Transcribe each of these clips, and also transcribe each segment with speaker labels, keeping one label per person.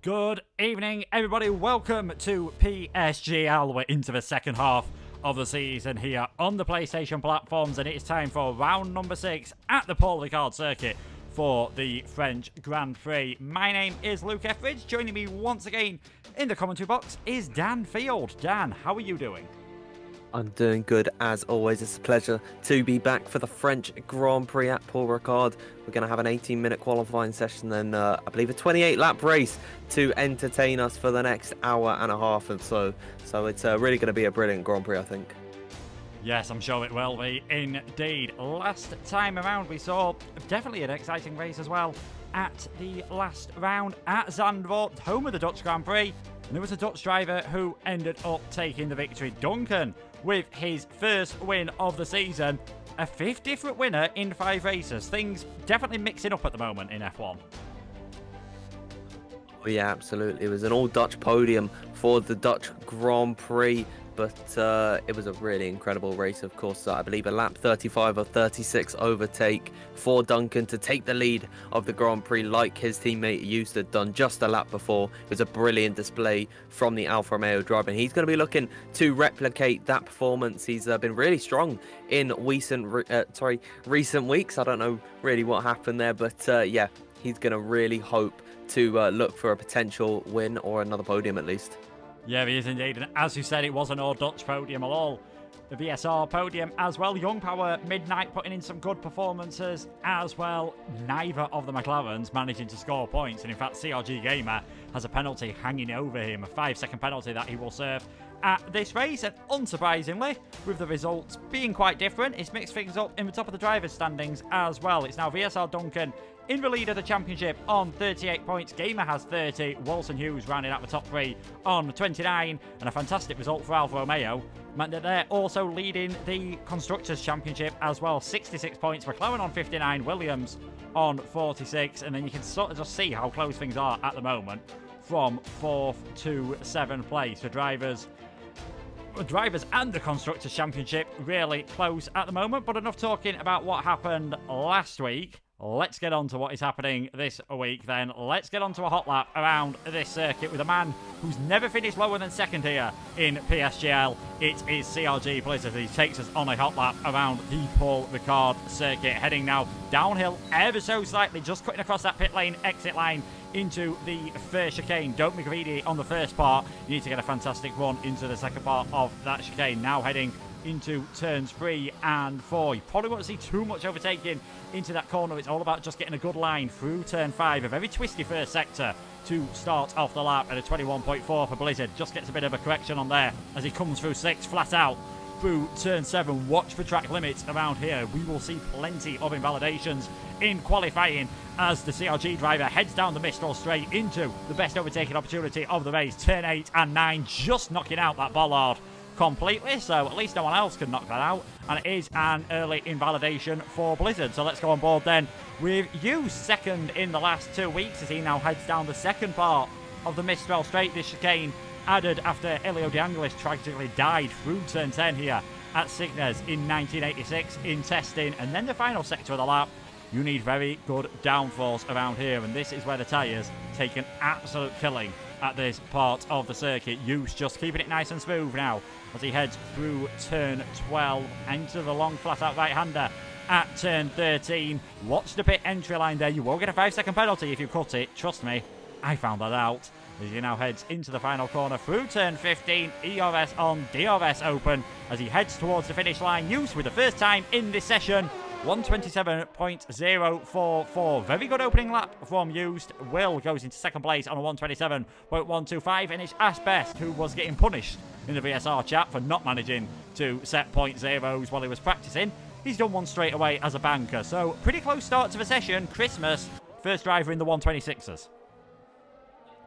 Speaker 1: Good evening, everybody. Welcome to PSGL. We're into the second half of the season here on the PlayStation platforms, and it is time for round number 6 at the Paul Ricard circuit for the French Grand Prix. My name is Luke Etheridge. Joining me once again in the commentary box is Dan Field. Dan, how are you doing?
Speaker 2: I'm doing good as always. It's a pleasure to be back for the French Grand Prix at Paul Ricard. We're going to have an 18-minute qualifying session, then I believe a 28-lap race to entertain us for the next hour and a half or so. So it's really going to be a brilliant Grand Prix, I think.
Speaker 1: Yes, I'm sure it will be indeed. Last time around we saw definitely an exciting race as well at the last round at Zandvoort, home of the Dutch Grand Prix. And there was a Dutch driver who ended up taking the victory. Duncan, with his first win of the season, a 5th different winner in 5 races. Things definitely mixing up at the moment in F1.
Speaker 2: Oh yeah, absolutely. It was an all-Dutch podium for the Dutch Grand Prix, but it was a really incredible race, of course. I believe a lap 35 or 36 overtake for Duncan to take the lead of the Grand Prix like his teammate Hughes had done just a lap before. It was a brilliant display from the Alfa Romeo driver, and he's going to be looking to replicate that performance. He's been really strong in recent weeks. I don't know really what happened there, but yeah, he's going to really hope to look for a potential win or another podium at least.
Speaker 1: Yeah, he is indeed. And as you said, it was an all-Dutch podium at all. The VSR podium as well. Young Power Midnight putting in some good performances as well. Neither of the McLarens managing to score points. And in fact, CRG Gamer has a penalty hanging over him. A 5-second penalty that he will serve at this race. And unsurprisingly, with the results being quite different, it's mixed things up in the top of the drivers' standings as well. It's now VSR Duncan in the lead of the championship on 38 points. Gamer has 30. Wilson Hughes rounding out the top 3 on 29. And a fantastic result for Alfa Romeo meant that they're also leading the Constructors' Championship as well. 66 points. McLaren on 59. Williams on 46. And then you can sort of just see how close things are at the moment from 4th to 7th place for drivers and the Constructors' Championship really close at the moment. But enough talking about what happened last week. Let's get on to what is happening this week then. Let's get on to a hot lap around this circuit with a man who's never finished lower than second here in PSGL. It is CRG Blizzard. He takes us on a hot lap around the Paul Ricard circuit, heading now downhill ever so slightly, just cutting across that pit lane, exit line into the first chicane. Don't be greedy on the first part. You need to get a fantastic run into the second part of that chicane. Now heading into turns 3 and 4. You probably won't see too much overtaking into that corner. It's all about just getting a good line through turn 5. A very twisty first sector to start off the lap at a 21.4 for Blizzard. Just gets a bit of a correction on there as he comes through 6 flat out through turn 7. Watch for track limits around here. We will see plenty of invalidations in qualifying as the CRG driver heads down the Mistral straight into the best overtaking opportunity of the race. Turn 8 and 9, just knocking out that bollard completely, so at least no one else can knock that out, and it is an early invalidation for Blizzard. So let's go on board then with Hughes, second in the last 2 weeks as he now heads down the second part of the Mistral straight. This chicane added after Elio De Angelis tragically died through turn 10 here at Signes in 1986 in testing, and then the final sector of the lap. You need very good downforce around here, and this is where the tyres take an absolute killing at this part of the circuit. Hughes just keeping it nice and smooth now as he heads through turn 12 into the long flat out right-hander at turn 13. Watch the pit entry line there. You will get a 5-second penalty if you cut it. Trust me, I found that out. As he now heads into the final corner through turn 15. ERS on, DRS open as he heads towards the finish line. Hughes with the first time in this session. 127.044. Very good opening lap from Hughes. Will goes into second place on a 127.125, and it's Ash Best who was getting punished in the VSR chat for not managing to set point zeros while he was practicing. He's done one straight away as a banker, so pretty close start to the session. Christmas, first driver in the 126ers.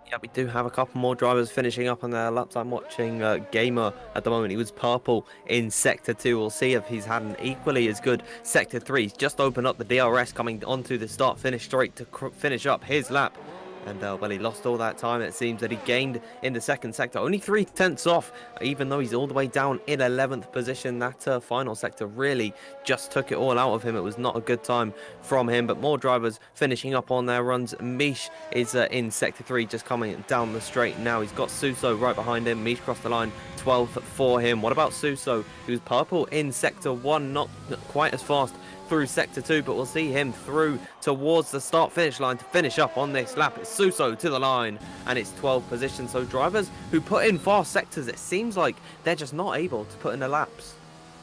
Speaker 2: Yeah, we do have a couple more drivers finishing up on their laps. I'm watching Gamer at the moment. He was purple in Sector 2. We'll see if he's had an equally as good Sector 3. He's just opened up the DRS coming onto the start-finish straight to finish up his lap. And, well, he lost all that time, it seems, that he gained in the second sector. Only 3/10 off, even though he's all the way down in 11th position. That final sector really just took it all out of him. It was not a good time from him, but more drivers finishing up on their runs. Mish is in sector 3, just coming down the straight now. He's got Suso right behind him. Mish crossed the line, 12th for him. What about Suso, who's purple in sector 1, not quite as fast through sector 2, but we'll see him through towards the start-finish line to finish up on this lap. It's Suso to the line, and it's 12th position. So drivers who put in fast sectors, it seems like they're just not able to put in the laps.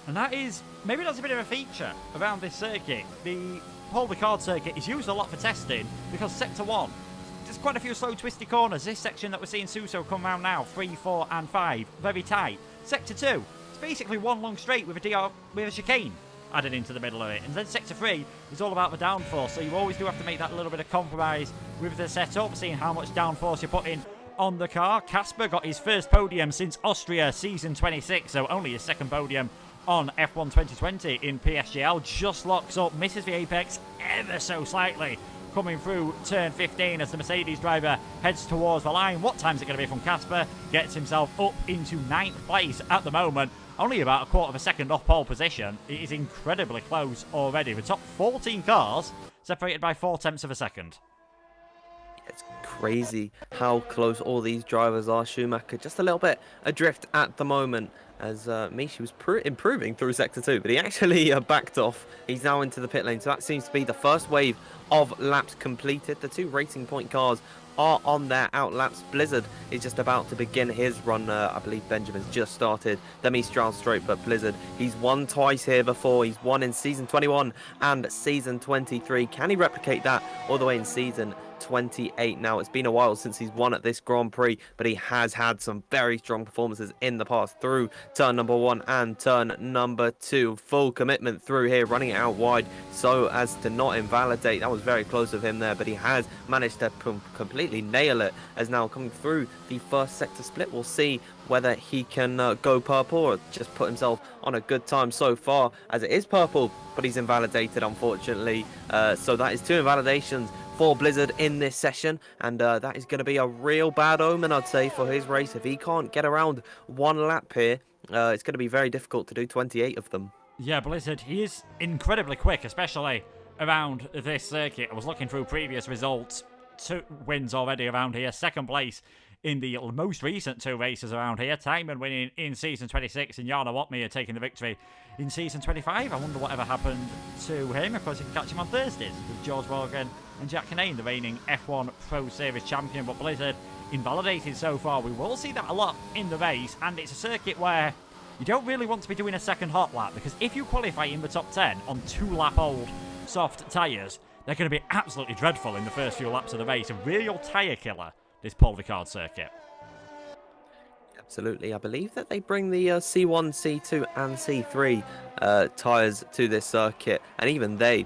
Speaker 1: And that is, maybe that's a bit of a feature around this circuit. The Paul Ricard circuit is used a lot for testing because sector 1, there's quite a few slow twisty corners. This section that we're seeing Suso come round now, 3, 4 and 5, very tight. Sector 2, it's basically one long straight with a chicane added into the middle of it. And then sector 3 is all about the downforce, so you always do have to make that little bit of compromise with the setup, seeing how much downforce you're putting on the car. Casper got his first podium since Austria season 26, so only his second podium on F1 2020 in PSGL. Just locks up, misses the apex ever so slightly, coming through turn 15 as the Mercedes driver heads towards the line. What time's it going to be from Casper? Gets himself up into 9th place at the moment. Only about a quarter of a second off pole position. It is incredibly close already. The top 14 cars separated by 4/10 of a second.
Speaker 2: It's crazy how close all these drivers are. Schumacher just a little bit adrift at the moment, as Mishi was improving through sector 2, but he actually backed off. He's now into the pit lane, so that seems to be the first wave of laps completed. The 2 Racing Point cars are on their out laps. Blizzard is just about to begin his run. I believe Benjamin's just started the Mistral straight, but Blizzard, he's won twice here before. He's won in season 21 and season 23. Can he replicate that all the way in season 28 now? It's been a while since he's won at this Grand Prix, but he has had some very strong performances in the past through turn number 1 and turn number 2. Full commitment through here, running it out wide so as to not invalidate. That was very close of him there, but he has managed to completely nail it. As now coming through the first sector split, we'll see whether he can go purple or just put himself on a good time so far, as it is purple, but he's invalidated, unfortunately. So that is 2 invalidations for Blizzard in this session, and that is going to be a real bad omen, I'd say, for his race. If he can't get around 1 lap here, it's going to be very difficult to do 28 of them.
Speaker 1: Yeah, Blizzard, he is incredibly quick, especially around this circuit. I was looking through previous results, 2 wins already around here, 2nd place in the most recent 2 races around here. Timon winning in season 26 and Jarno Watmir taking the victory in season 25. I wonder whatever happened to him. Of course, you can catch him on Thursdays with George Morgan and Jack Canane, the reigning F1 Pro Series champion. But Blizzard invalidated so far. We will see that a lot in the race, and it's a circuit where you don't really want to be doing a second hot lap, because if you qualify in the top 10 on 2-lap-old soft tyres, they're going to be absolutely dreadful in the first few laps of the race. A real tyre killer, this Paul Ricard circuit.
Speaker 2: Absolutely. I believe that they bring the C1, C2 and C3 tyres to this circuit, and even they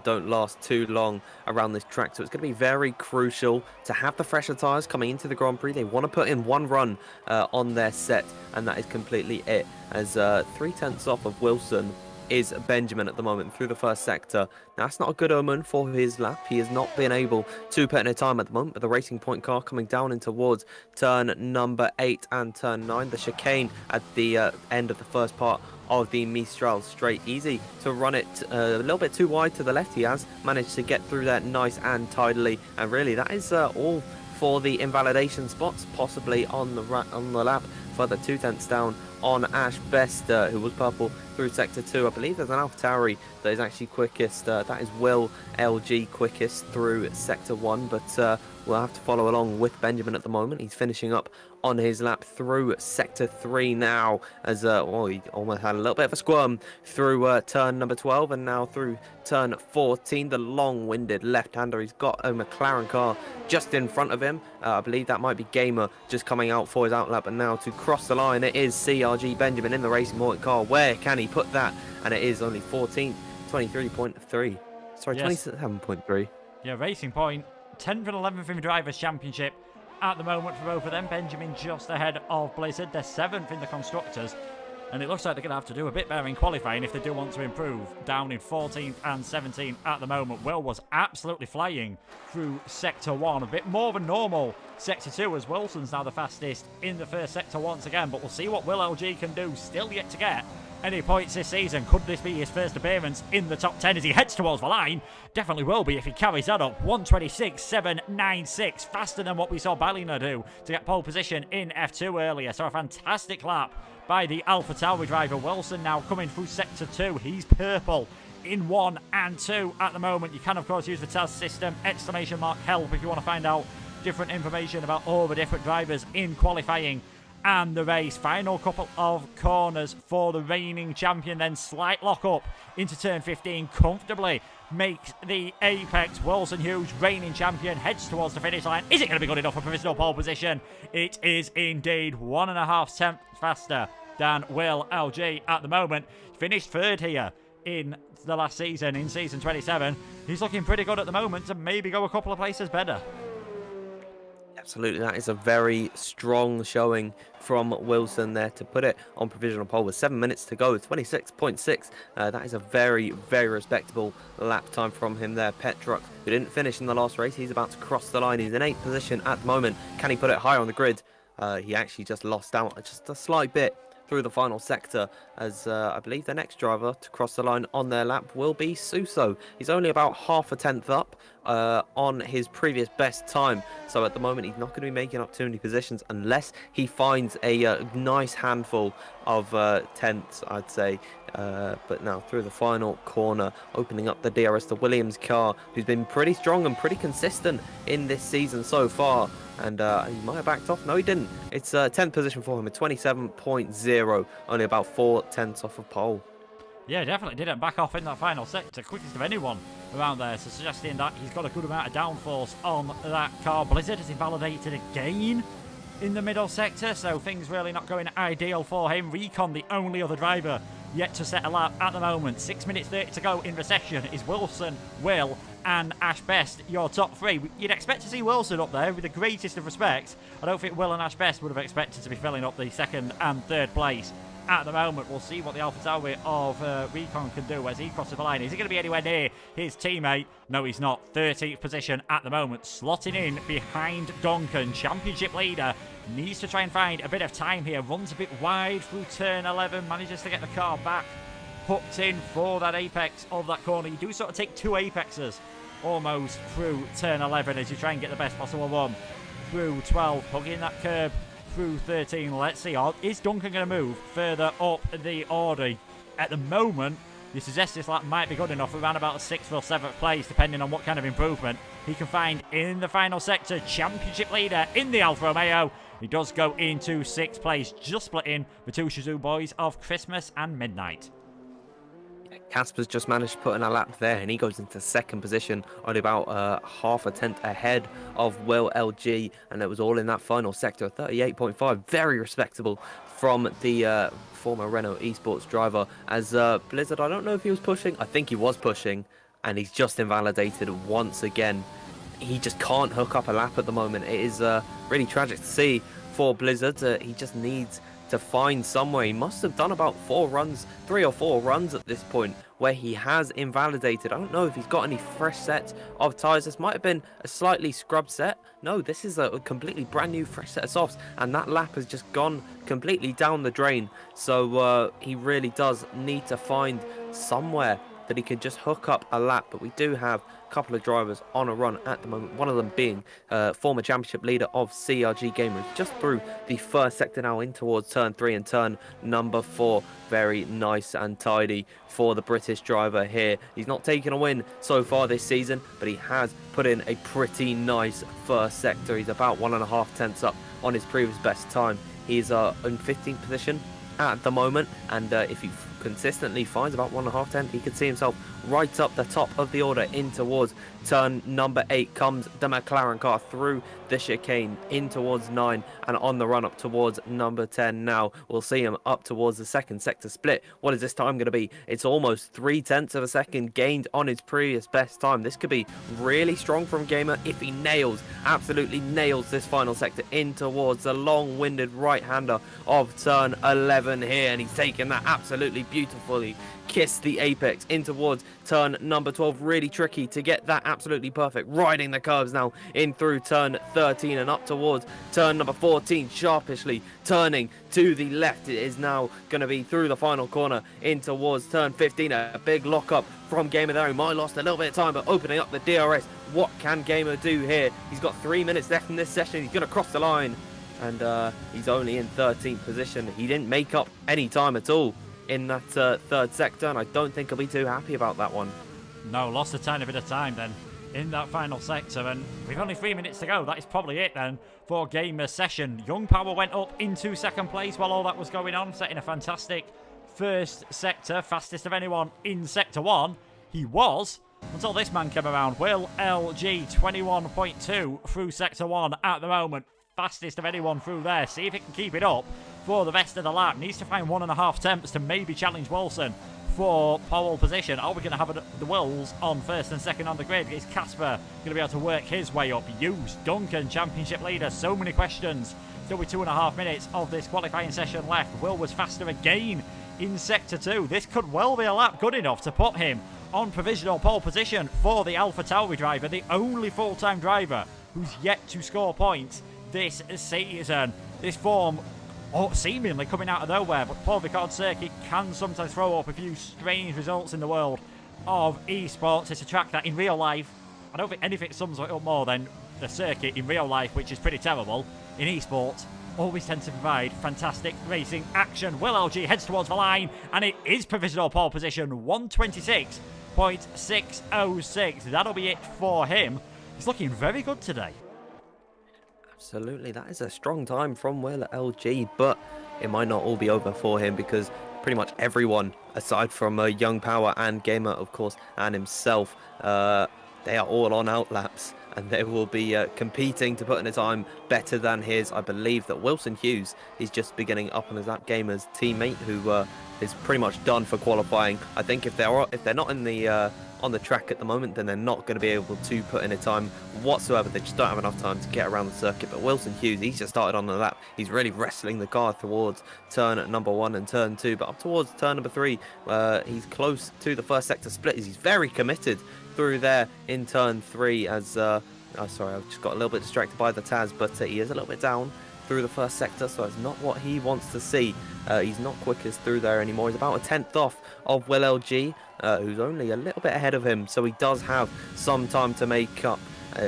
Speaker 2: don't last too long around this track, so it's going to be very crucial to have the fresher tyres coming into the Grand Prix. They want to put in 1 run on their set, and that is completely it, as 3/10 off of Wilson is Benjamin at the moment through the first sector. Now, that's not a good omen for his lap. He has not been able to put in a time at the moment, but the Racing Point car coming down in towards turn number 8 and turn 9. The chicane at the end of the first part of the Mistral straight. Easy to run it a little bit too wide to the left. He has managed to get through that nice and tidily, and really that is all for the invalidation spots, possibly on the lap. Further 2/10 down on Ash Best, who was purple through sector 2. I believe there's an AlphaTauri that is actually quickest. That is Will LG quickest through sector 1, but we'll have to follow along with Benjamin at the moment. He's finishing up on his lap through sector 3 now, as he almost had a little bit of a squirm through turn number 12, and now through turn 14. The long-winded left-hander, he's got a McLaren car just in front of him. I believe that might be Gamer just coming out for his outlap, and now to cross the line it is CRG Benjamin in the Racing Point car. Where can he put that? And it is only 14th, 23.3. Sorry, yes. 27.3.
Speaker 1: Yeah, Racing Point, 10th and 11th in the Drivers' Championship at the moment for both of them. Benjamin just ahead of Blizzard. They're 7th in the Constructors. And it looks like they're going to have to do a bit better in qualifying if they do want to improve. Down in 14th and 17th at the moment. Will was absolutely flying through Sector 1. A bit more than normal Sector 2, as Wilson's now the fastest in the first sector once again. But we'll see what Will LG can do. Still yet to get any points this season. Could this be his first appearance in the top 10 as he heads towards the line? Definitely will be if he carries that up. 1:26.796, faster than what we saw Ballina do to get pole position in F2 earlier. So a fantastic lap by the AlphaTauri driver. Wilson now coming through Sector 2. He's purple in 1 and 2 at the moment. You can, of course, use the TAS system, !help, if you want to find out different information about all the different drivers in qualifying and the race. Final couple of corners for the reigning champion, then slight lock up into turn 15, comfortably makes the apex. Wilson Hughes, reigning champion, heads towards the finish line. Is it going to be good enough for provisional pole position? It is indeed. 1.5 tenths faster than Will LG at the moment. Finished third here in the last season, in season 27. He's looking pretty good at the moment to maybe go a couple of places better.
Speaker 2: Absolutely, that is a very strong showing from Wilson there to put it on provisional pole with 7 minutes to go. 26.6. That is a very, very respectable lap time from him there. Petruk, who didn't finish in the last race, he's about to cross the line. He's in 8th position at the moment. Can he put it higher on the grid? He actually just lost out just a slight bit through the final sector, as I believe the next driver to cross the line on their lap will be Suso. He's only about half a tenth up on his previous best time, so at the moment he's not going to be making up too many positions unless he finds a nice handful of tenths, I'd say. But now through the final corner, opening up the DRS to Williams' car, who's been pretty strong and pretty consistent in this season so far. And he might have backed off. No, he didn't. It's 10th position for him at 27.0, only about 4 tenths off of pole.
Speaker 1: Yeah, definitely didn't back off in that final sector. Quickest of anyone around there, so suggesting that he's got a good amount of downforce on that car. Blizzard has invalidated again in the middle sector, so things really not going ideal for him. Recon, the only other driver yet to set a lap at the moment. 6 minutes 30 to go in the session is Wilson, Will and Ash Best, your top three. You'd expect to see Wilson up there with the greatest of respects. I don't think Will and Ash Best would have expected to be filling up the second and third place at the moment. We'll see what the AlphaTauri of Recon can do as he crosses the line. Is he going to be anywhere near his teammate? No, he's not. 13th position at the moment, slotting in behind Duncan. Championship leader needs to try and find a bit of time here. Runs a bit wide through turn 11, manages to get the car back hooked in for that apex of that corner. You do sort of take two apexes almost through turn 11 as you try and get the best possible run through 12, hugging that curb through 13. Let's see, is Duncan going to move further up the order? At the moment, you suggest this lap might be good enough around about 6th or 7th place, depending on what kind of improvement he can find in the final sector. Championship leader in the Alfa Romeo. He does go into 6th place, just splitting the two Shizou boys of Christmas and Midnight.
Speaker 2: Casper's just managed to put in a lap there, and he goes into 2nd position, only about half a tenth ahead of Will LG, and it was all in that final sector. 38.5, very respectable from the former Renault Esports driver. As Blizzard, I don't know if he was pushing, I think he was pushing, and he's just invalidated once again. He just can't hook up a lap at the moment. It is really tragic to see for Blizzard. He just needs to find somewhere. He must have done about 3 or 4 runs at this point where he has invalidated. I don't know if he's got any fresh sets of tyres. This might have been a slightly scrubbed set. No, this is a completely brand new fresh set of softs, and that lap has just gone completely down the drain. So he really does need to find somewhere that he can just hook up a lap. But we do have a couple of drivers on a run at the moment, one of them being former championship leader of CRG Gamers, just through the first sector now in towards turn 3 and turn number 4. Very nice and tidy for the British driver here. He's not taken a win so far this season, but he has put in a pretty nice first sector. He's about 1.5 tenths up on his previous best time. He's in 15th position at the moment, and if you consistently finds about 1.5 tenths. He could see himself right up the top of the order in towards turn number 8. Comes the McLaren car through the chicane in towards 9 and on the run up towards number 10 now. We'll see him up towards the second sector split. What is this time going to be? It's almost 0.3 of a second gained on his previous best time. This could be really strong from Gamer if he absolutely nails this final sector in towards the long-winded right-hander of turn 11 here, and he's taken that absolutely beautifully. Kiss the apex in towards turn number 12. Really tricky to get that absolutely perfect. Riding the curves now in through turn 13 and up towards turn number 14. Sharpishly turning to the left. It is now going to be through the final corner in towards turn 15. A big lockup from Gamer there. He might have lost a little bit of time, but opening up the DRS. What can Gamer do here? He's got 3 minutes left in this session. He's going to cross the line, and he's only in 13th position. He didn't make up any time at all in that third sector, and I don't think he'll be too happy about that one.
Speaker 1: No, lost a tiny bit of time then in that final sector, and with only 3 minutes to go, that is probably it then for Gamer's session. Young Power went up into second place while all that was going on, setting a fantastic first sector, fastest of anyone in sector 1. He was, until this man came around. Will LG 21.2 through sector 1 at the moment, fastest of anyone through there. See if he can keep it up for the rest of the lap. Needs to find 1.5 tenths to maybe challenge Wilson for pole position. Are we going to have the Wills on first and second on the grid? Is Casper going to be able to work his way up? Hughes, Duncan, championship leader. So many questions. Still with 2.5 minutes of this qualifying session left. Will was faster again in sector 2. This could well be a lap good enough to put him on provisional pole position for the AlphaTauri driver, the only full-time driver who's yet to score points this season. This form seemingly coming out of nowhere, but Paul Ricard circuit can sometimes throw up a few strange results in the world of esports. It's a track that in real life, I don't think anything sums it up more than the circuit in real life, which is pretty terrible. In esports, always tend to provide fantastic racing action. Will LG heads towards the line, and it is provisional pole position, 126.606. That'll be it for him. He's looking very good today.
Speaker 2: Absolutely, that is a strong time from Will LG, but it might not all be over for him because pretty much everyone, aside from Young Power and Gamer, of course, and himself, they are all on outlaps, and they will be competing to put in a time better than his. I believe that Wilson Hughes is just beginning up on his lap. Gamer's teammate, who is pretty much done for qualifying. I think if they're not in the on the track at the moment, then they're not going to be able to put in a time whatsoever. They just don't have enough time to get around the circuit. But Wilson Hughes, he's just started on the lap. He's really wrestling the car towards turn number 1 and turn 2, but up towards turn number 3, he's close to the first sector split. He's very committed through there in turn 3 as oh sorry, I've just got a little bit distracted by the Taz, but he is a little bit down through the first sector, so it's not what he wants to see. He's not quickest through there anymore. He's about a tenth off of Will LG, who's only a little bit ahead of him, so he does have some time to make up.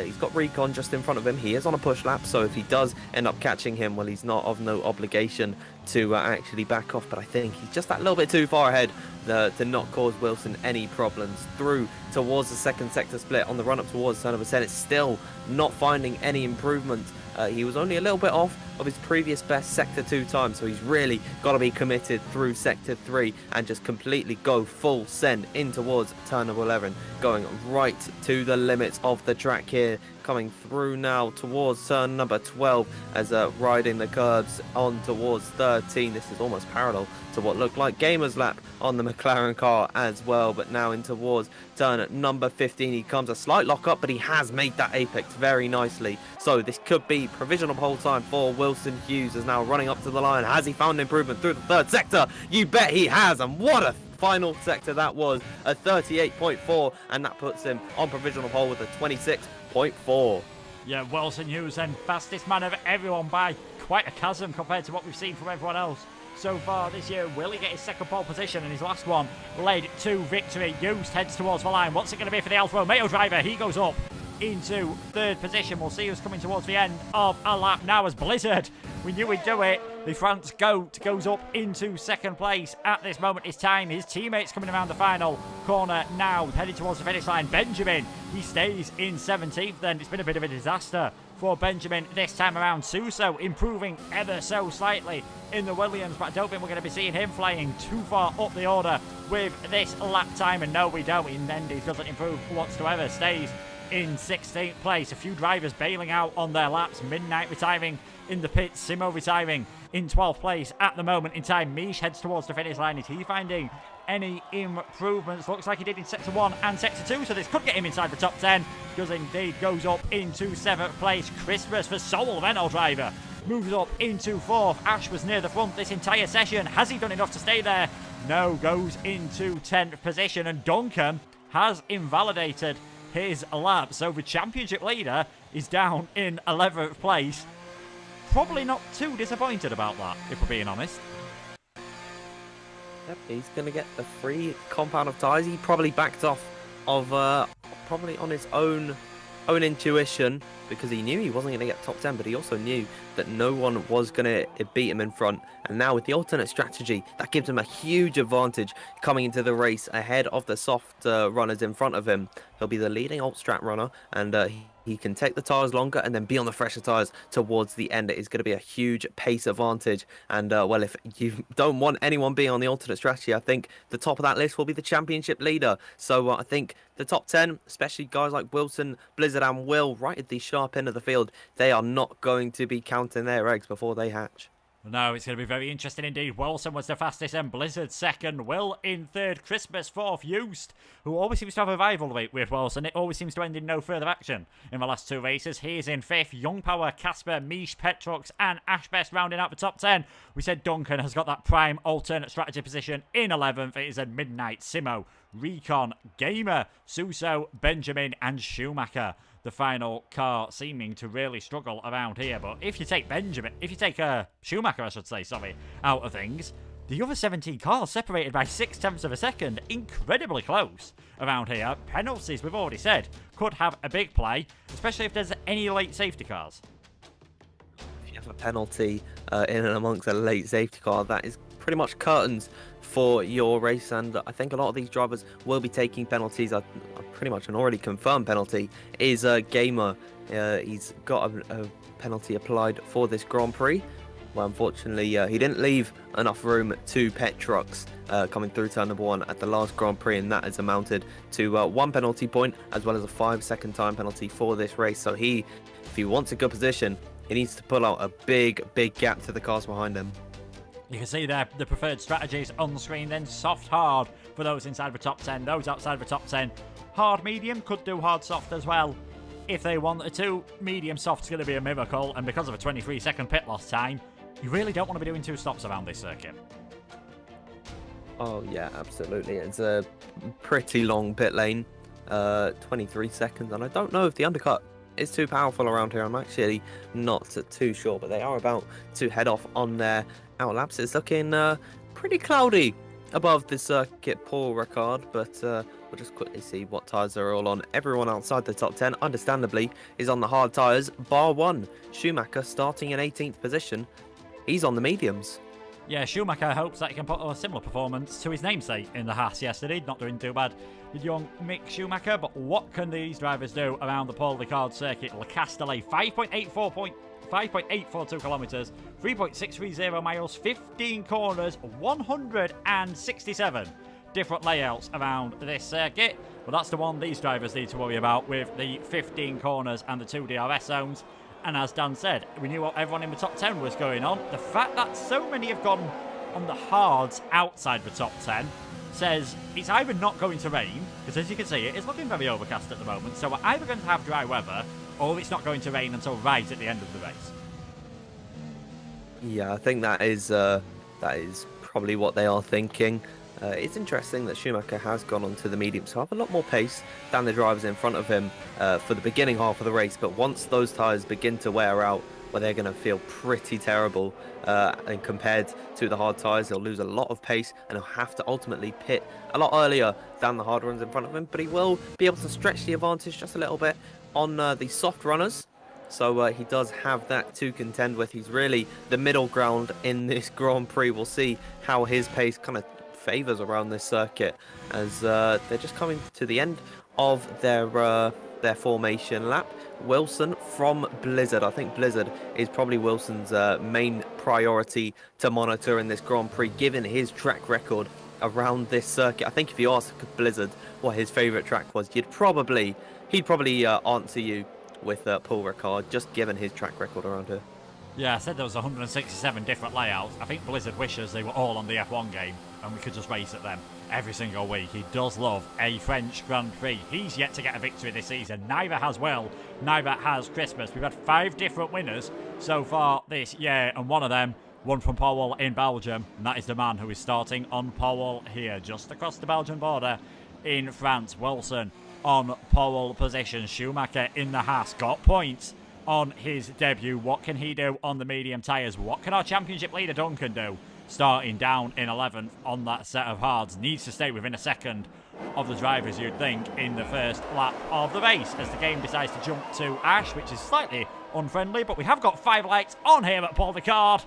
Speaker 2: He's got Recon just in front of him. He is on a push lap, so if he does end up catching him, well, he's not of no obligation to actually back off, but I think he's just that little bit too far ahead to not cause Wilson any problems. Through towards the second sector split on the run up towards turn number 10, it's still not finding any improvement. He was only a little bit off of his previous best sector 2 time, so he's really got to be committed through sector 3 and just completely go full send in towards turn number 11, going right to the limits of the track here, coming through now towards turn number 12 as riding the curbs on towards 13. This is almost parallel to what looked like Gamer's lap on the McLaren car as well, but now in towards turn number 15. He comes a slight lock up, but he has made that apex very nicely, so this could be provisional pole time for Wilson Hughes. Is now running up to the line. Has he found improvement through the third sector? You bet he has, and what a final sector that was, a 38.4, and that puts him on provisional pole with a 26.4.
Speaker 1: Yeah, Wilson Hughes then fastest man of everyone by quite a chasm compared to what we've seen from everyone else so far this year. Will he get his second pole position, and his last one led to victory? Hughes heads towards the line. What's it going to be for the Alfa Romeo driver? He goes up into third position. We'll see who's coming towards the end of a lap now as Blizzard, we knew he'd do it. The France GOAT goes up into second place at this moment. His time, his teammates coming around the final corner now, heading towards the finish line. Benjamin, he stays in 17th then. It's been a bit of a disaster for Benjamin this time around. Suso improving ever so slightly in the Williams, but I don't think we're going to be seeing him flying too far up the order with this lap time. And no, we don't. Indeed doesn't improve whatsoever, stays in 16th place. A few drivers bailing out on their laps. Midnight retiring in the pits. Simo retiring in 12th place at the moment in time. Mish heads towards the finish line. Is he finding any improvements? Looks like he did in sector 1 and sector 2, so this could get him inside the top 10. Does indeed, goes up into 7th place. Christmas for Seoul Renault driver moves up into 4th. Ash was near the front this entire session. Has he done enough to stay there? No, goes into 10th position, and Duncan has invalidated his lap, so the championship leader is down in 11th place. Probably not too disappointed about that, if we're being honest.
Speaker 2: Yep, he's going to get the free compound of tyres. He probably backed off of probably on his own intuition, because he knew he wasn't going to get top 10, but he also knew that no one was going to beat him in front. And now with the alternate strategy, that gives him a huge advantage coming into the race ahead of the soft runners in front of him. He'll be the leading alt strat runner, and he can take the tyres longer and then be on the fresher tyres towards the end. It is going to be a huge pace advantage. And, well, if you don't want anyone being on the alternate strategy, I think the top of that list will be the championship leader. So I think the top 10, especially guys like Wilson, Blizzard and Will, right at the sharp end of the field, they are not going to be counting their eggs before they hatch.
Speaker 1: No, it's going to be very interesting indeed. Wilson was the fastest and Blizzard second. Will in third. Christmas fourth. Hughes, who always seems to have a rivalry with Wilson. It always seems to end in no further action in the last two races. He is in fifth. Young Power, Casper, Mish, Petrox and Ashbest rounding out the top 10. We said Duncan has got that prime alternate strategy position in 11th. It is a Midnight, Simo, Recon, Gamer, Suso, Benjamin and Schumacher. The final car seeming to really struggle around here. But if you take Schumacher, I should say, out of things, the other 17 cars separated by 0.6 of a second, incredibly close around here. Penalties, we've already said, could have a big play, especially if there's any late safety cars.
Speaker 2: If you have a penalty in and amongst a late safety car, that is pretty much curtains for your race, and I think a lot of these drivers will be taking penalties. Pretty much an already confirmed penalty is Gamer. He's got a penalty applied for this Grand Prix. Well, unfortunately, he didn't leave enough room to Petrox coming through turn number 1 at the last Grand Prix, and that has amounted to 1 penalty point as well as a 5-second time penalty for this race. So if he wants a good position, he needs to pull out a big gap to the cars behind him.
Speaker 1: You can see there the preferred strategies on the screen. Then soft, hard for those inside the top 10. Those outside the top 10, hard, medium, could do hard, soft as well if they wanted to. Medium, soft's going to be a miracle, and because of a 23-second pit loss time, you really don't want to be doing 2 stops around this circuit.
Speaker 2: Oh yeah, absolutely. It's a pretty long pit lane, 23 seconds, and I don't know if the undercut is too powerful around here. I'm actually not too sure, but they are about to head off on their out laps. It's looking pretty cloudy above the circuit, Paul Ricard, but we'll just quickly see what tyres they're all on. Everyone outside the top 10, understandably, is on the hard tyres, bar one. Schumacher starting in 18th position. He's on the mediums.
Speaker 1: Yeah, Schumacher hopes that he can put a similar performance to his namesake in the Haas yesterday. Not doing too bad with young Mick Schumacher, but what can these drivers do around the Paul Ricard circuit? Le Castellet, 5.842 kilometres, 3.630 miles, 15 corners, 167 different layouts around this circuit. But that's the one these drivers need to worry about, with the 15 corners and the 2 DRS zones. And as Dan said, we knew what everyone in the top 10 was going on. The fact that so many have gone on the hards outside the top 10 says it's either not going to rain, because as you can see, it is looking very overcast at the moment, so we're either going to have dry weather, or it's not going to rain until right at the end of the race.
Speaker 2: Yeah, I think that is probably what they are thinking. It's interesting that Schumacher has gone onto the medium, so have a lot more pace than the drivers in front of him for the beginning half of the race. But once those tyres begin to wear out, well, they're going to feel pretty terrible. And compared to the hard tyres, he'll lose a lot of pace and he'll have to ultimately pit a lot earlier than the hard runners in front of him. But he will be able to stretch the advantage just a little bit on the soft runners. So he does have that to contend with. He's really the middle ground in this Grand Prix. We'll see how his pace kind of favours around this circuit, as they're just coming to the end of their their formation lap. Wilson from Blizzard. I think Blizzard is probably Wilson's main priority to monitor in this Grand Prix, given his track record around this circuit. I think if you ask Blizzard what his favourite track was, he'd probably answer you with Paul Ricard, just given his track record around here.
Speaker 1: Yeah, I said there was 167 different layouts. I think Blizzard wishes they were all on the F1 game and we could just race at them every single week. He does love a French Grand Prix. He's yet to get a victory this season. Neither has Will. Neither has Christmas. We've had 5 different winners so far this year, and one of them won from Powell in Belgium, and that is the man who is starting on Powell here, just across the Belgian border in France. Wilson on pole position. Schumacher in the Haas got points on his debut. What can he do on the medium tyres? What can our championship leader Duncan do? Starting down in 11th on that set of hards. Needs to stay within a second of the drivers, you'd think, in the first lap of the race, as the game decides to jump to Ash, which is slightly unfriendly, but we have got 5 lights on here at Paul Ricard.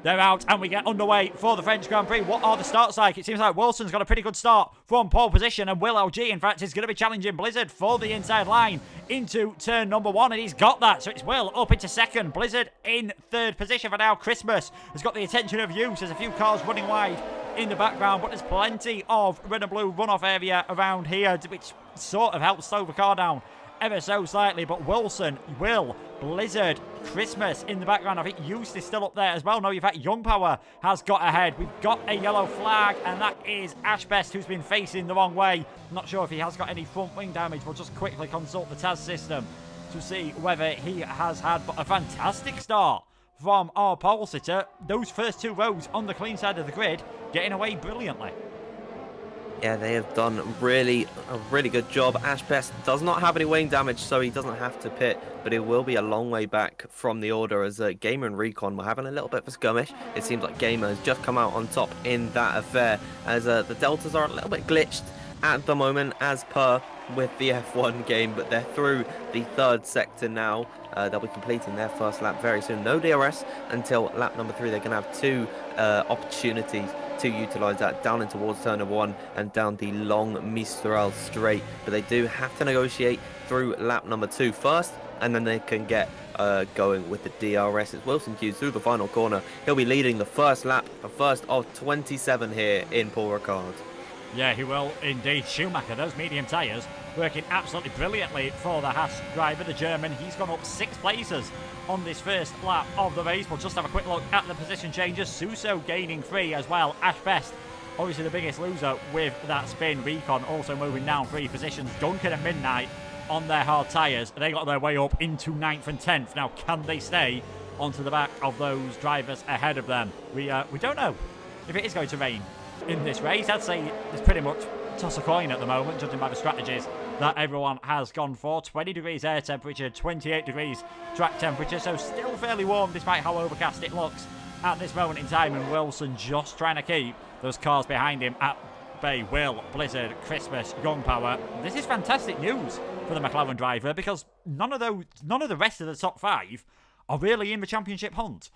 Speaker 1: They're out and we get underway for the French Grand Prix. What are the starts like? It seems like Wilson's got a pretty good start from pole position, and Will LG, in fact, is going to be challenging Blizzard for the inside line into turn number 1, and he's got that. So it's Will up into second, Blizzard in third position for now. Christmas has got the attention of Hughes. There's a few cars running wide in the background, but there's plenty of red and blue runoff area around here, which sort of helps slow the car down ever so slightly. But Wilson, Will, Blizzard, Christmas in the background. I think Hughes is still up there as well. No, you've had Young Power has got ahead. We've got a yellow flag, and that is Ashbest, who's been facing the wrong way. Not sure if he has got any front wing damage. We'll just quickly consult the TAS system to see whether he has had. But a fantastic start from our pole sitter. Those first 2 rows on the clean side of the grid getting away brilliantly.
Speaker 2: Yeah, they have done a really good job. Ashbest does not have any wing damage, so he doesn't have to pit, but it will be a long way back from the order, as Gamer and Recon were having a little bit of a skirmish. It seems like Gamer has just come out on top in that affair, as the Deltas are a little bit glitched at the moment, as per with the F1 game, but they're through the 3rd sector now. They'll be completing their first lap very soon. No DRS until lap number 3. They're going to have 2 opportunities to utilise that, down in towards turn number 1 and down the long Mistral straight. But they do have to negotiate through lap number 2 first, and then they can get going with the DRS. It's Wilson Hughes through the final corner. He'll be leading the first lap, the first of 27 here in Paul Ricard.
Speaker 1: Yeah, he will indeed. Schumacher, those medium tyres, working absolutely brilliantly for the Haas driver, the German. He's gone up 6 places on this first lap of the race. We'll just have a quick look at the position changes. Suso gaining 3 as well. Ashbest, obviously the biggest loser with that spin. Recon also moving down 3 positions. Duncan and Midnight on their hard tyres. They got their way up into 9th and 10th. Now, can they stay onto the back of those drivers ahead of them? We don't know if it is going to rain in this race. I'd say it's pretty much toss a coin at the moment, judging by the strategies that everyone has gone for. 20 degrees air temperature, 28 degrees track temperature, so still fairly warm despite how overcast it looks at this moment in time. And Wilson just trying to keep those cars behind him at bay. Will, Blizzard, Christmas, Young Power. This is fantastic news for the McLaren driver, because none of the rest of the top 5 are really in the championship hunt.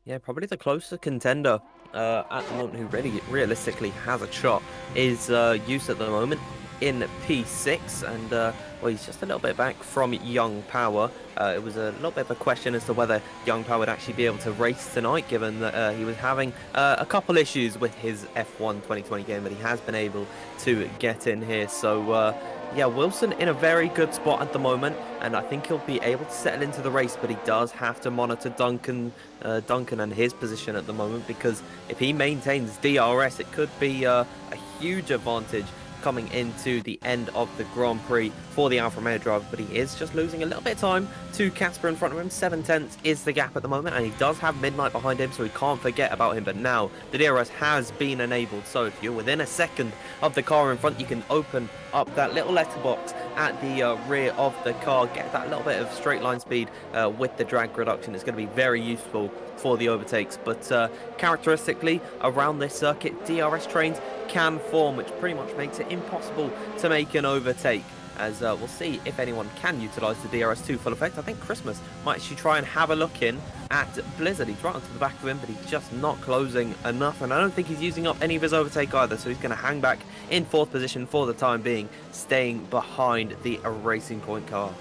Speaker 2: Yeah, probably the closest contender at the moment who really realistically has a shot is Hughes at the moment in P6, and well, he's just a little bit back from Young Power. It was a little bit of a question as to whether Young Power would actually be able to race tonight, given that he was having a couple issues with his F1 2020 game, but he has been able to get in here. So yeah, Wilson in a very good spot at the moment, and I think he'll be able to settle into the race, but he does have to monitor Duncan and his position at the moment, because if he maintains DRS, it could be a huge advantage coming into the end of the Grand Prix for the Alfa Romeo driver. But he is just losing a little bit of time to Casper in front of him. 7/10 is the gap at the moment, and he does have Midnight behind him, so he can't forget about him. But now the DRS has been enabled, so if you're within a second of the car in front, you can open up that little letterbox at the rear of the car, get that little bit of straight line speed with the drag reduction. It's going to be very useful for the overtakes. But characteristically around this circuit, DRS trains can form, which pretty much makes it impossible to make an overtake. as we'll see if anyone can utilize the DRS to full effect. I think Christmas might actually try and have a look in at Blizzard. He's right onto the back of him, but he's just not closing enough, and I don't think he's using up any of his overtake either, so he's going to hang back in 4th position for the time being, staying behind the Racing Point car.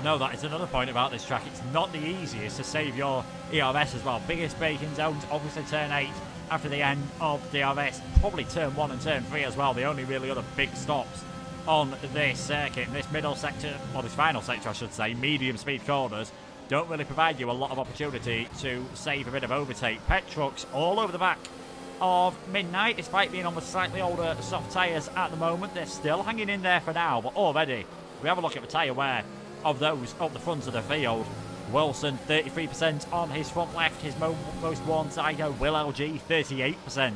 Speaker 1: No, that is another point about this track. It's not the easiest to save your ERS as well. Biggest braking zones, obviously turn 8 after the end of DRS, probably turn 1 and turn 3 as well, the only really other big stops on this circuit. In this middle sector, or this final sector I should say, medium speed corners don't really provide you a lot of opportunity to save a bit of overtake. Pet trucks all over the back of Midnight, despite being on the slightly older soft tyres at the moment. They're still hanging in there for now, but already we have a look at the tyre wear of those up the front of the field. Wilson 33% on his front left, his most worn tyre. Will LG 38%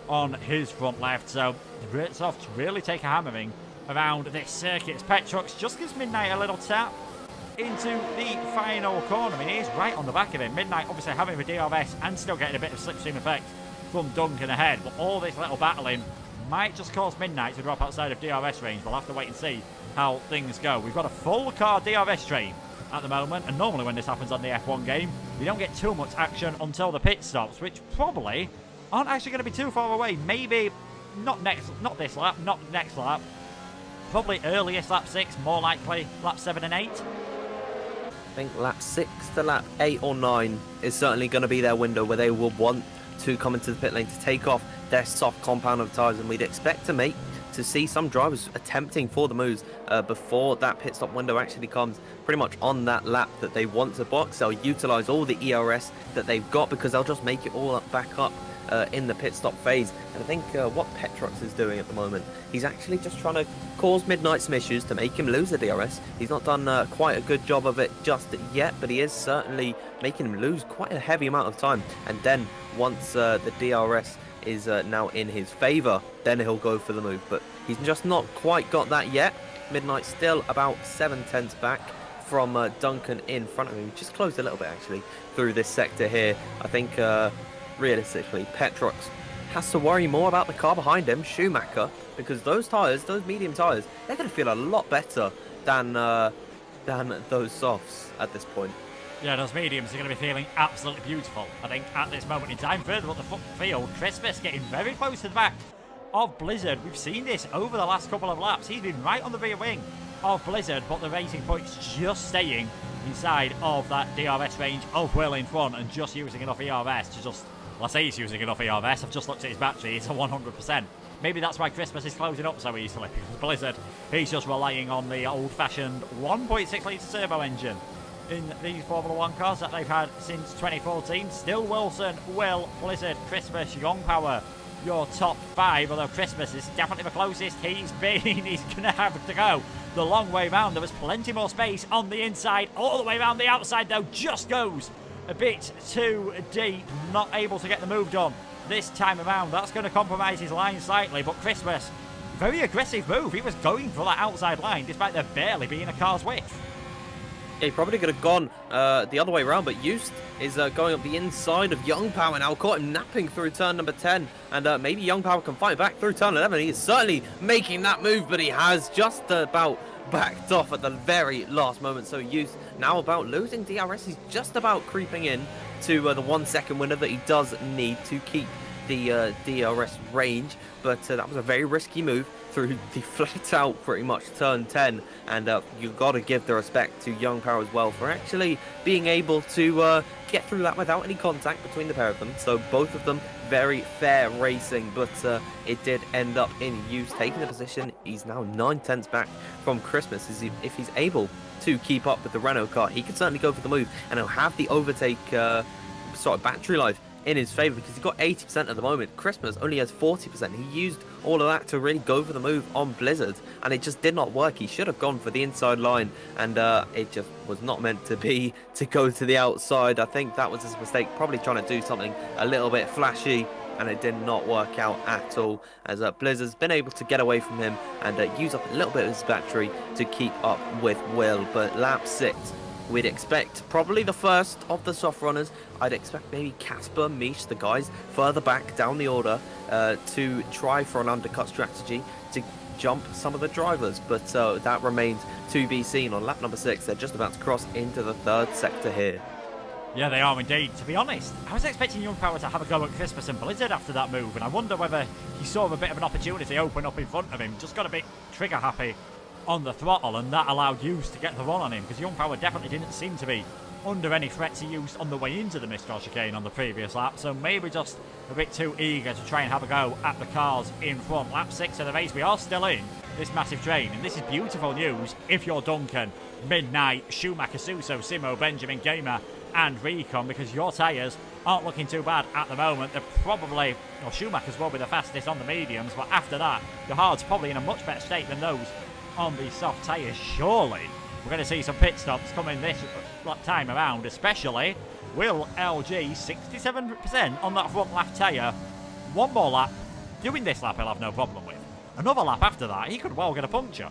Speaker 1: on his front left, so the Brits off to really take a hammering around this circuit. Pet trucks just gives Midnight a little tap into the final corner. I mean, he's right on the back of it. Midnight obviously having the DRS and still getting a bit of slipstream effect from Duncan ahead, but all this little battling might just cause Midnight to drop outside of DRS range. We'll have to wait and see how things go. We've got a full car DRS train at the moment, and normally when this happens on the F1 game, we don't get too much action until the pit stops, which probably aren't actually going to be too far away. Maybe not this lap, not next lap. Probably earliest lap 6, more likely lap 7 and 8.
Speaker 2: I think lap 6 to lap 8 or 9 is certainly going to be their window where they will want to come into the pit lane to take off their soft compound of tyres, and we'd expect to see some drivers attempting for the moves before that pit stop window actually comes, pretty much on that lap that they want to box. They'll utilise all the ERS that they've got because they'll just make it all back up in the pit stop phase. And I think what Petrox is doing at the moment, he's actually just trying to cause Midnight some issues to make him lose the DRS. He's not done quite a good job of it just yet, but he is certainly making him lose quite a heavy amount of time. And then once the DRS is now in his favour, then he'll go for the move, but he's just not quite got that yet. Midnight still about 7/10 back from Duncan in front of him. He just closed a little bit actually through this sector here. I think realistically Petrox has to worry more about the car behind him, Schumacher, because those tyres, those medium tyres, they're going to feel a lot better than those softs at this point.
Speaker 1: Yeah, those mediums are going to be feeling absolutely beautiful, I think, at this moment in time. Further up the field, Christmas getting very close to the back of Blizzard. We've seen this over the last couple of laps. He's been right on the rear wing of Blizzard, but the Racing Point's just staying inside of that DRS range of Will in front and just using enough ERS to just... Well, I say he's using enough ERS. I've just looked at his battery. It's a 100%. Maybe that's why Christmas is closing up so easily, because Blizzard, he's just relying on the old-fashioned 1.6 litre turbo engine in these Formula 1 cars that they've had since 2014. Still Wilson, Will, Blizzard, Christmas, Young Power, your top 5, although Christmas is definitely the closest he's been. He's going to have to go the long way round. There was plenty more space on the inside. All the way around the outside, though, just goes a bit too deep. Not able to get the move done this time around. That's going to compromise his line slightly, but Christmas, very aggressive move. He was going for that outside line, despite there barely being a car's width.
Speaker 2: Yeah, he probably could have gone the other way around, but Hughes is going up the inside of Young Power now. Caught him napping through turn number 10, and maybe Young Power can fight back through turn 11. He is certainly making that move, but he has just about backed off at the very last moment. So Hughes now about losing DRS. He's just about creeping in to the 1 second winner that he does need to keep the DRS range, but that was a very risky move through the flat out pretty much turn 10, and you've got to give the respect to Young Power as well for actually being able to get through that without any contact between the pair of them. So both of them very fair racing, but it did end up in Hughes taking the position. He's now 9/10 back from Christmas. If he's able to keep up with the Renault car, he could certainly go for the move, and he'll have the overtake sort of battery life in his favour, because he's got 80% at the moment. Christmas only has 40%. He used all of that to really go for the move on Blizzard, and it just did not work. He should have gone for the inside line, and it just was not meant to be to go to the outside. I think that was his mistake, probably trying to do something a little bit flashy, and it did not work out at all, as Blizzard's been able to get away from him and use up a little bit of his battery to keep up with Will. But lap 6 We'd expect probably the first of the soft runners. I'd expect maybe Casper, Mish, the guys further back down the order to try for an undercut strategy to jump some of the drivers, but that remains to be seen. On lap number 6, they're just about to cross into the 3rd sector here.
Speaker 1: Yeah, they are indeed. To be honest, I was expecting Young Power to have a go at Christmas and Blizzard after that move, and I wonder whether he saw a bit of an opportunity open up in front of him, just got a bit trigger happy on the throttle, and that allowed Hughes to get the run on him, because Young Power definitely didn't seem to be under any threat to Hughes on the way into the Mistral chicane on the previous lap, so maybe just a bit too eager to try and have a go at the cars in front. Lap 6 of the race, we are still in this massive train, and this is beautiful news if you're Duncan, Midnight, Schumacher, Suso, Simo, Benjamin, Gamer and Recon, because your tyres aren't looking too bad at the moment. They're probably, well, Schumacher's will be the fastest on the mediums, but after that, the hard's probably in a much better state than those on the soft tyres. Surely we're going to see some pit stops coming this time around, especially will LG 67% on that front left tyre. One more lap, doing this lap he'll have no problem with. Another lap after that, he could well get a puncture.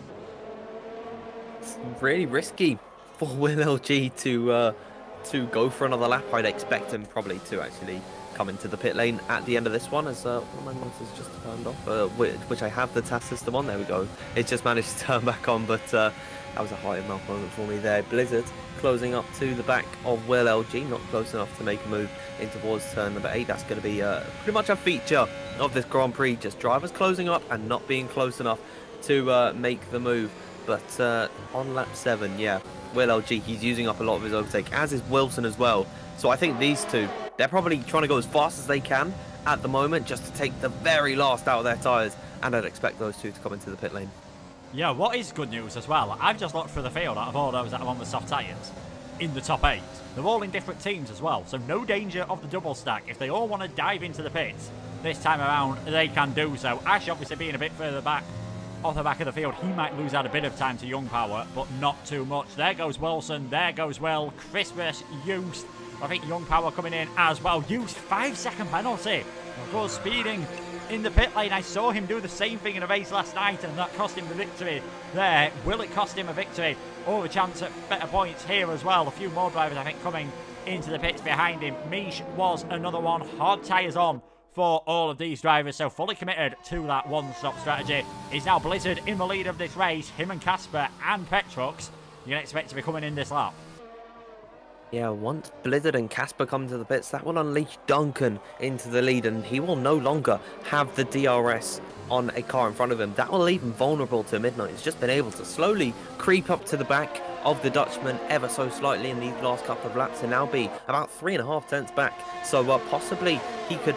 Speaker 2: It's really risky for Will LG to go for another lap. I'd expect him probably to actually come into the pit lane at the end of this one, as one of my monitors just turned off, which I have the task system on. There we go. It just managed to turn back on, but that was a high mouth moment for me there. Blizzard closing up to the back of Will LG, not close enough to make a move in towards turn number 8. That's going to be pretty much a feature of this Grand Prix, just drivers closing up and not being close enough to make the move. But on lap 7, yeah, Will LG, he's using up a lot of his overtake, as is Wilson as well. So I think these two, they're probably trying to go as fast as they can at the moment, just to take the very last out of their tyres, and I'd expect those two to come into the pit lane.
Speaker 1: Yeah, what is good news as well, I've just looked through the field out of all those that are on the soft tyres in the top 8. They're all in different teams as well, so no danger of the double stack. If they all want to dive into the pits this time around, they can do so. Ash obviously being a bit further back, off the back of the field, he might lose out a bit of time to Young Power, but not too much. There goes Wilson, there goes Will, Christmas, Hughes. I think Young Power coming in as well. Hughes, 5-second penalty. Of course, speeding in the pit lane. I saw him do the same thing in a race last night, and that cost him the victory there. Will it cost him a victory or a chance at better points here as well? A few more drivers, I think, coming into the pits behind him. Mish was another one. Hard tyres on for all of these drivers, so fully committed to that one-stop strategy. Is now Blizzard in the lead of this race. Him and Casper and Petrux, you can expect to be coming in this lap.
Speaker 2: Yeah, once Blizzard and Casper come to the pits, that will unleash Duncan into the lead, and he will no longer have the DRS on a car in front of him. That will leave him vulnerable to Midnight. He's just been able to slowly creep up to the back of the Dutchman ever so slightly in these last couple of laps, and now be about 3.5 tenths back. So possibly he could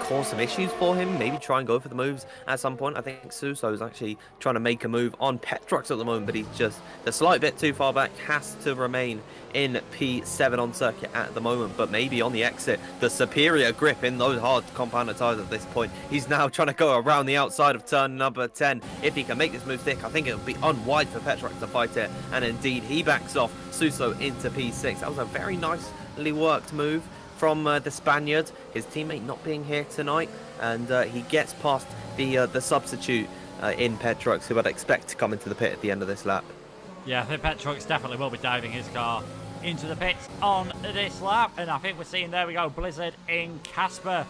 Speaker 2: cause some issues for him, maybe try and go for the moves at some point. I think Suso is actually trying to make a move on Petrux at the moment, but he's just a slight bit too far back, has to remain in P7 on circuit at the moment, but maybe on the exit, the superior grip in those hard compounder tyres at this point. He's now trying to go around the outside of turn number 10. If he can make this move stick, I think it would be unwide for Petrux to fight it, and indeed he backs off Suso into P6. That was a very nicely worked move from the Spaniard, his teammate not being here tonight, and he gets past the substitute in Petrux, who I'd expect to come into the pit at the end of this lap.
Speaker 1: Yeah, I think Petrux definitely will be diving his car into the pits on this lap, and I think we're seeing, there we go, Blizzard in Casper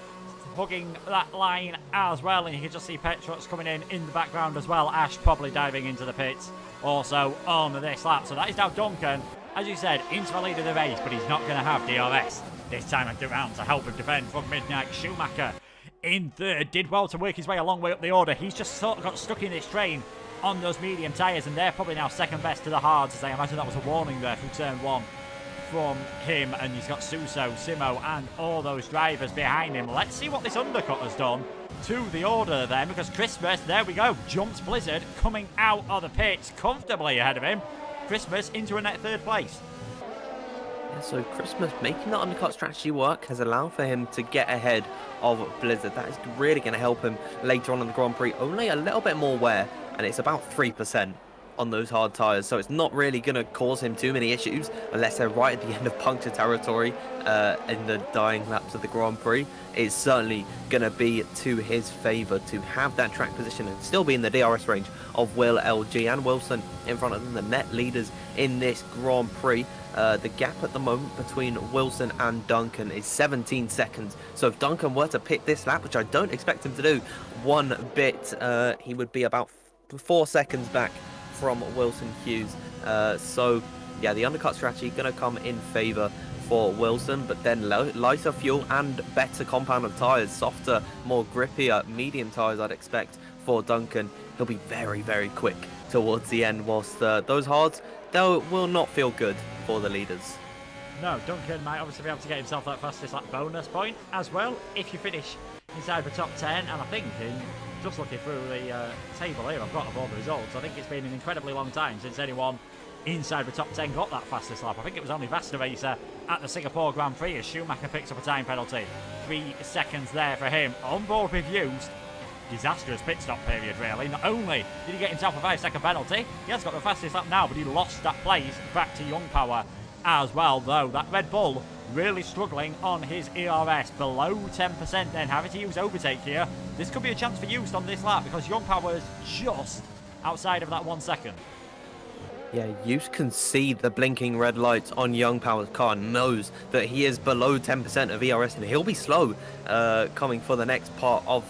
Speaker 1: hugging that line as well, and you can just see Petrux coming in the background as well. Ash probably diving into the pits also on this lap. So that is now Duncan, as you said, into the lead of the race, but he's not going to have DRS this time around to help him defend from Midnight. Schumacher in third, did well to work his way a long way up the order. He's just sort of got stuck in this train on those medium tyres, and they're probably now second best to the hards, as I imagine that was a warning there through turn 1 from him. And he's got Suso, Simo and all those drivers behind him. Let's see what this undercut has done to the order then, because Christmas, there we go, jumps Blizzard coming out of the pits comfortably ahead of him. Christmas into a net third place.
Speaker 2: Yeah, so Christmas making that undercut strategy work has allowed for him to get ahead of Blizzard. That is really going to help him later on in the Grand Prix. Only a little bit more wear, and it's about 3% on those hard tyres, so it's not really going to cause him too many issues unless they're right at the end of puncture territory in the dying laps of the Grand Prix. It's certainly going to be to his favour to have that track position and still be in the DRS range of Will LG and Wilson in front of them, the net leaders in this Grand Prix. The gap at the moment between Wilson and Duncan is 17 seconds. So if Duncan were to pit this lap, which I don't expect him to do one bit, he would be about 4 seconds back from Wilson Hughes. So yeah, the undercut strategy going to come in favour for Wilson, but then lighter fuel and better compound of tyres, softer, more grippier, medium tyres I'd expect for Duncan. He'll be very, very quick towards the end, whilst those hards, they will not feel good for the leaders.
Speaker 1: No, Duncan might obviously be able to get himself that fastest lap bonus point as well if you finish inside the top 10, and I think just looking through the table here, I've got all the results. I think it's been an incredibly long time since anyone inside the top 10 got that fastest lap. I think it was only Vasta Racer at the Singapore Grand Prix as Schumacher picks up a time penalty. 3 seconds there for him. On board with Hughes. Disastrous pit stop period, really. Not only did he get himself a 5-second penalty, he has got the fastest lap now, but he lost that place back to Young Power as well, though. That Red Bull really struggling on his ERS, below 10%, then having to use overtake here. This could be a chance for Hughes on this lap because Young Power is just outside of that 1 second.
Speaker 2: Yeah, Hughes can see the blinking red lights on Young Power's car, knows that he is below 10% of ERS, and he'll be slow coming for the next part of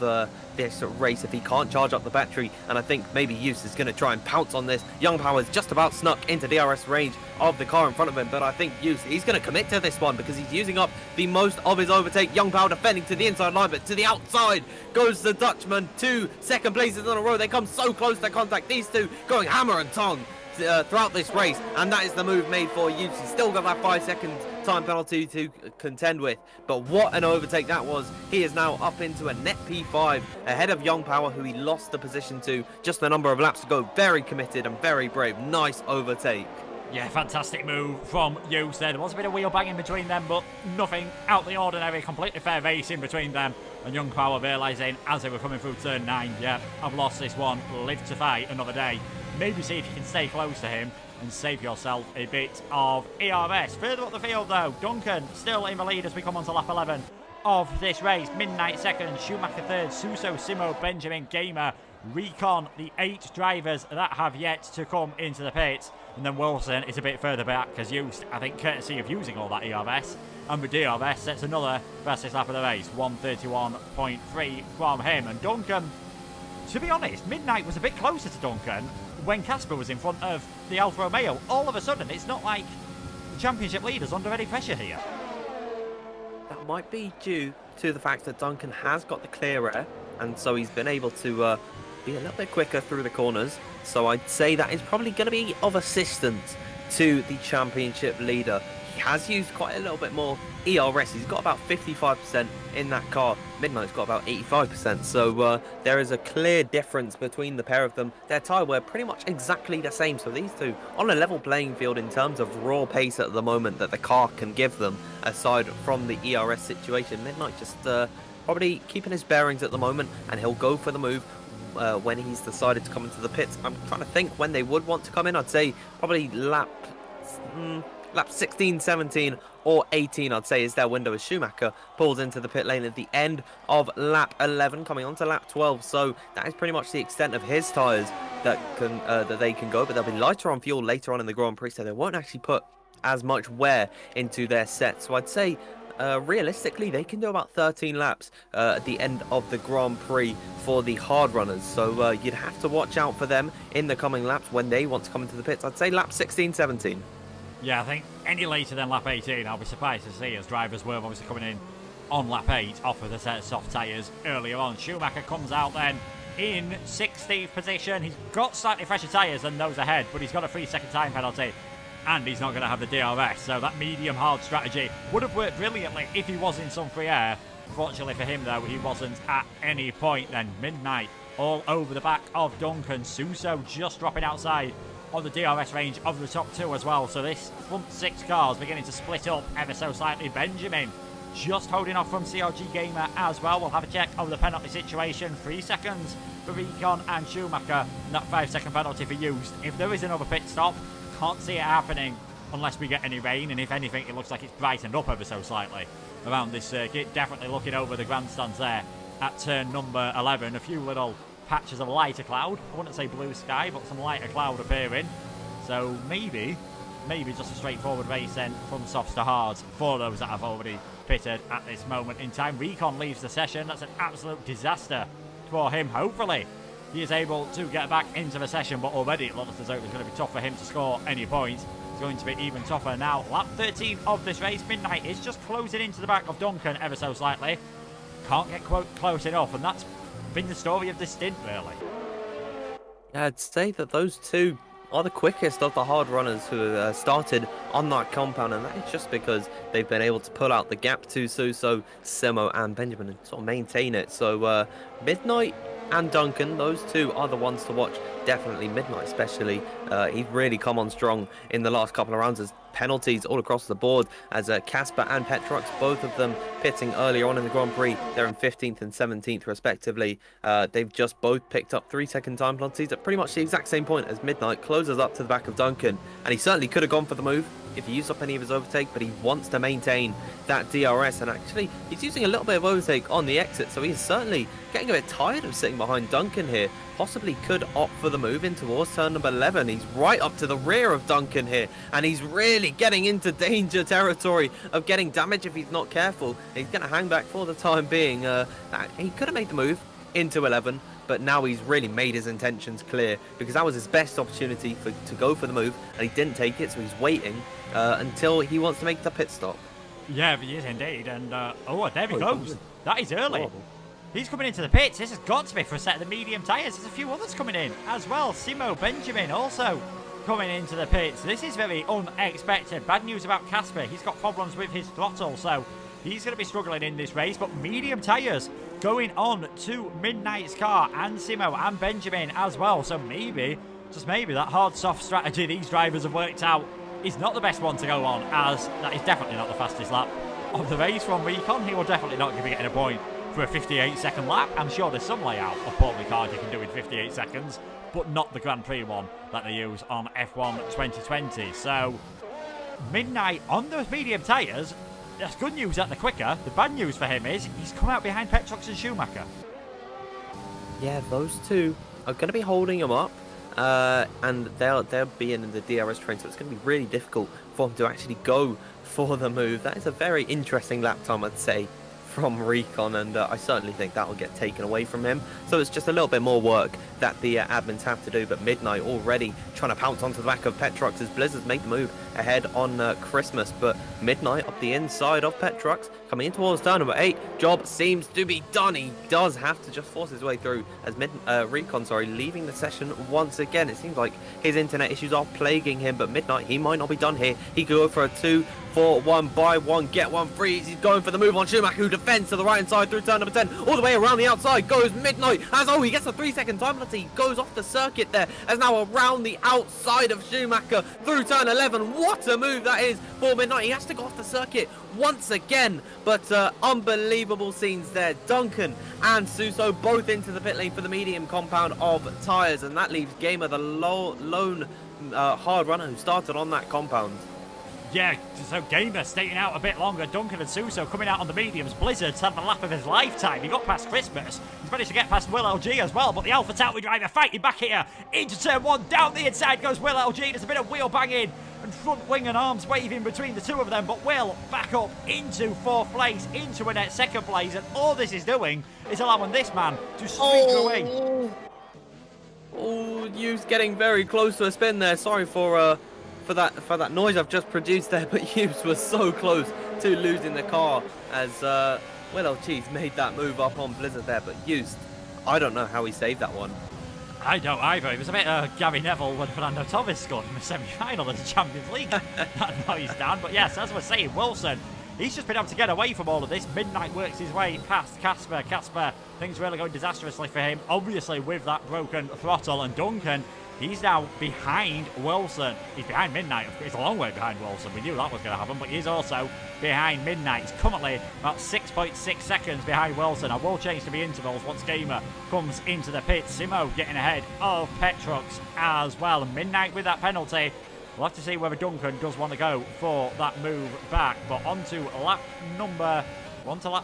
Speaker 2: this race if he can't charge up the battery. And I think maybe Hughes is going to try and pounce on this. Young Power's just about snuck into DRS range of the car in front of him, but I think Hughes, he's going to commit to this one because he's using up the most of his overtake. Young Power defending to the inside line, but to the outside goes the Dutchman. 2 second places in a row. They come so close to contact. These two going hammer and tongue throughout this race, and that is the move made for Hughes. He's still got that 5-second time penalty to contend with, but what an overtake that was. He is now up into a net P5 ahead of Young Power, who he lost the position to just a number of laps ago. Very committed and very brave. Nice overtake.
Speaker 1: Yeah, fantastic move from Hughes there. There was a bit of wheel banging between them, but nothing out of the ordinary. Completely fair racing between them. And Young Power realising as they were coming through turn 9, yeah, I've lost this one. Live to fight another day. Maybe see if you can stay close to him and save yourself a bit of ERS. Further up the field though, Duncan still in the lead as we come on to lap 11 of this race. Midnight second, Schumacher third, Suso, Simo, Benjamin, Gamer, Recon, the 8 drivers that have yet to come into the pits. And then Wilson is a bit further back as used, I think, courtesy of using all that ERS. And the DRS sets another fastest lap of the race, 1:31.3 from him. And Duncan, to be honest, Midnight was a bit closer to Duncan when Casper was in front of the Alfa Romeo. All of a sudden, it's not like the championship leader's under any pressure here.
Speaker 2: That might be due to the fact that Duncan has got the clear air, and so he's been able to be a little bit quicker through the corners. So I'd say that is probably going to be of assistance to the championship leader. He has used quite a little bit more ERS. He's got about 55% in that car. Midnight's got about 85%. So there is a clear difference between the pair of them. Their tyre wear pretty much exactly the same. So these two on a level playing field in terms of raw pace at the moment that the car can give them, aside from the ERS situation. Midnight just probably keeping his bearings at the moment, and he'll go for the move when he's decided to come into the pits. I'm trying to think when they would want to come in. I'd say probably lap 16, 17 or 18, I'd say, is their window as Schumacher pulls into the pit lane at the end of lap 11, coming on to lap 12. So that is pretty much the extent of his tyres that they can go, but they'll be lighter on fuel later on in the Grand Prix, so they won't actually put as much wear into their set. So I'd say realistically they can do about 13 laps at the end of the Grand Prix for the hard runners. So you'd have to watch out for them in the coming laps when they want to come into the pits. I'd say lap 16, 17.
Speaker 1: Yeah, I think any later than lap 18, I'll be surprised to see, as drivers were obviously coming in on lap 8 off of the set of soft tyres earlier on. Schumacher comes out then in 16th position. He's got slightly fresher tyres than those ahead, but he's got a 3-second time penalty, and he's not going to have the DRS. So that medium hard strategy would have worked brilliantly if he was in some free air. Fortunately for him, though, he wasn't at any point then. Midnight all over the back of Duncan. Suso just dropping outside on the DRS range of the top 2 as well. So this front 6 cars beginning to split up ever so slightly. Benjamin just holding off from CRG Gamer as well. We'll have a check of the penalty situation. 3 seconds for Recon and Schumacher, and that 5-second penalty for Hughes. If there is another pit stop, can't see it happening unless we get any rain, and if anything, it looks like it's brightened up ever so slightly around this circuit. Definitely looking over the grandstands there at turn number 11. A few little patches of lighter cloud. I wouldn't say blue sky, but some lighter cloud appearing. So maybe maybe just a straightforward race then from softs to hards for those that have already pitted at this moment in time. Recon leaves the session. That's an absolute disaster for him. Hopefully he is able to get back into the session, but already it looks as though it's going to be tough for him to score any points. It's going to be even tougher now. Lap 13 of this race. Midnight is just closing into the back of Duncan ever so slightly. Can't get close enough, and that's been the story of this stint, really.
Speaker 2: Yeah, I'd say that those two are the quickest of the hard runners who started on that compound, and that is just because they've been able to pull out the gap to Suso, Simo and Benjamin and sort of maintain it. So Midnight and Duncan, those two are the ones to watch. Definitely Midnight especially. He's really come on strong in the last couple of rounds. There's penalties all across the board as Casper and Petrox, both of them pitting earlier on in the Grand Prix. They're in 15th and 17th respectively. They've just both picked up 3-second time penalties at pretty much the exact same point as Midnight closes up to the back of Duncan, and he certainly could have gone for the move if he used up any of his overtake, but he wants to maintain that DRS, and actually he's using a little bit of overtake on the exit, so he's certainly getting a bit tired of sitting behind Duncan here. Possibly could opt for the move in towards turn number 11. He's right up to the rear of Duncan here, and he's really getting into danger territory of getting damage if he's not careful. He's going to hang back for the time being. He could have made the move into 11, but now he's really made his intentions clear, because that was his best opportunity to go for the move, and he didn't take it, so he's waiting until he wants to make the pit stop.
Speaker 1: Yeah, he is indeed, and oh, there he goes. That is early. He's coming into the pits. This has got to be for a set of the medium tyres. There's a few others coming in as well. Simo, Benjamin also coming into the pits. This is very unexpected. Bad news about Casper. He's got problems with his throttle, so he's going to be struggling in this race. But medium tyres going on to Midnight's car, and Simo and Benjamin as well. So maybe, just maybe, that hard-soft strategy these drivers have worked out is not the best one to go on, as that is definitely not the fastest lap of the race from Recon. He will definitely not be getting a point for a 58-second lap. I'm sure there's some layout of Portland cars you can do in 58 seconds, but not the Grand Prix one that they use on F1 2020. So, Midnight on those medium tyres. That's good news that they're quicker. The bad news for him is he's come out behind Petrox and Schumacher.
Speaker 2: Yeah, those two are going to be holding him up, and they'll be in the DRS train, so it's going to be really difficult for him to actually go for the move. That is a very interesting lap time, I'd say, from Recon, and I certainly think that will get taken away from him. So it's just a little bit more work that the admins have to do, but Midnight already trying to pounce onto the back of Petrox as Blizzards make the move ahead on Christmas, but Midnight up the inside of Petrox, coming in towards turn number 8. Job seems to be done. He does have to just force his way through as Recon, leaving the session once again. It seems like his internet issues are plaguing him, but Midnight, he might not be done here. He could go for a 2 for 1, buy 1, get 1 free. He's going for the move on Schumacher, who defends to the right hand side through turn number 10. All the way around the outside goes Midnight, as he gets a 3-second time penalty. He goes off the circuit there, as now around the outside of Schumacher through turn 11. What a move that is for Midnight. He has to go off the circuit once again, but unbelievable scenes there. Duncan and Suso both into the pit lane for the medium compound of tyres, and that leaves Gamer, the lone hard runner who started on that compound.
Speaker 1: Yeah, so Gamer staying out a bit longer. Duncan and Suso coming out on the mediums. Blizzard's had the lap of his lifetime. He got past Christmas. He's managed to get past Will LG as well, but the Alpha Tauri driver fighting back here. Into turn 1, down the inside goes Will LG. There's a bit of wheel banging and front wing and arms waving between the two of them, but Will back up into 4th place, into a net 2nd place, and all this is doing is allowing this man to streak away.
Speaker 2: Oh, Hughes getting very close to a spin there. Sorry for that noise I've just produced there, but Hughes was so close to losing the car as Will LG's made that move up on Blizzard there, but Hughes, I don't know how he saved that one.
Speaker 1: I don't either. It was a bit Gary Neville when Fernando Torres scored in the semi-final of the Champions League. That noise down, but yes, as we're saying, Wilson, he's just been able to get away from all of this. Midnight works his way past Casper. Casper, things really going disastrously for him, obviously with that broken throttle, and Duncan, he's now behind Wilson. He's behind Midnight. He's a long way behind Wilson. We knew that was going to happen, but he's also behind Midnight. He's currently about 6.6 seconds behind Wilson. I will change to the intervals once Gamer comes into the pit. Simo getting ahead of Petrox as well. Midnight with that penalty. We'll have to see whether Duncan does want to go for that move back. But on to lap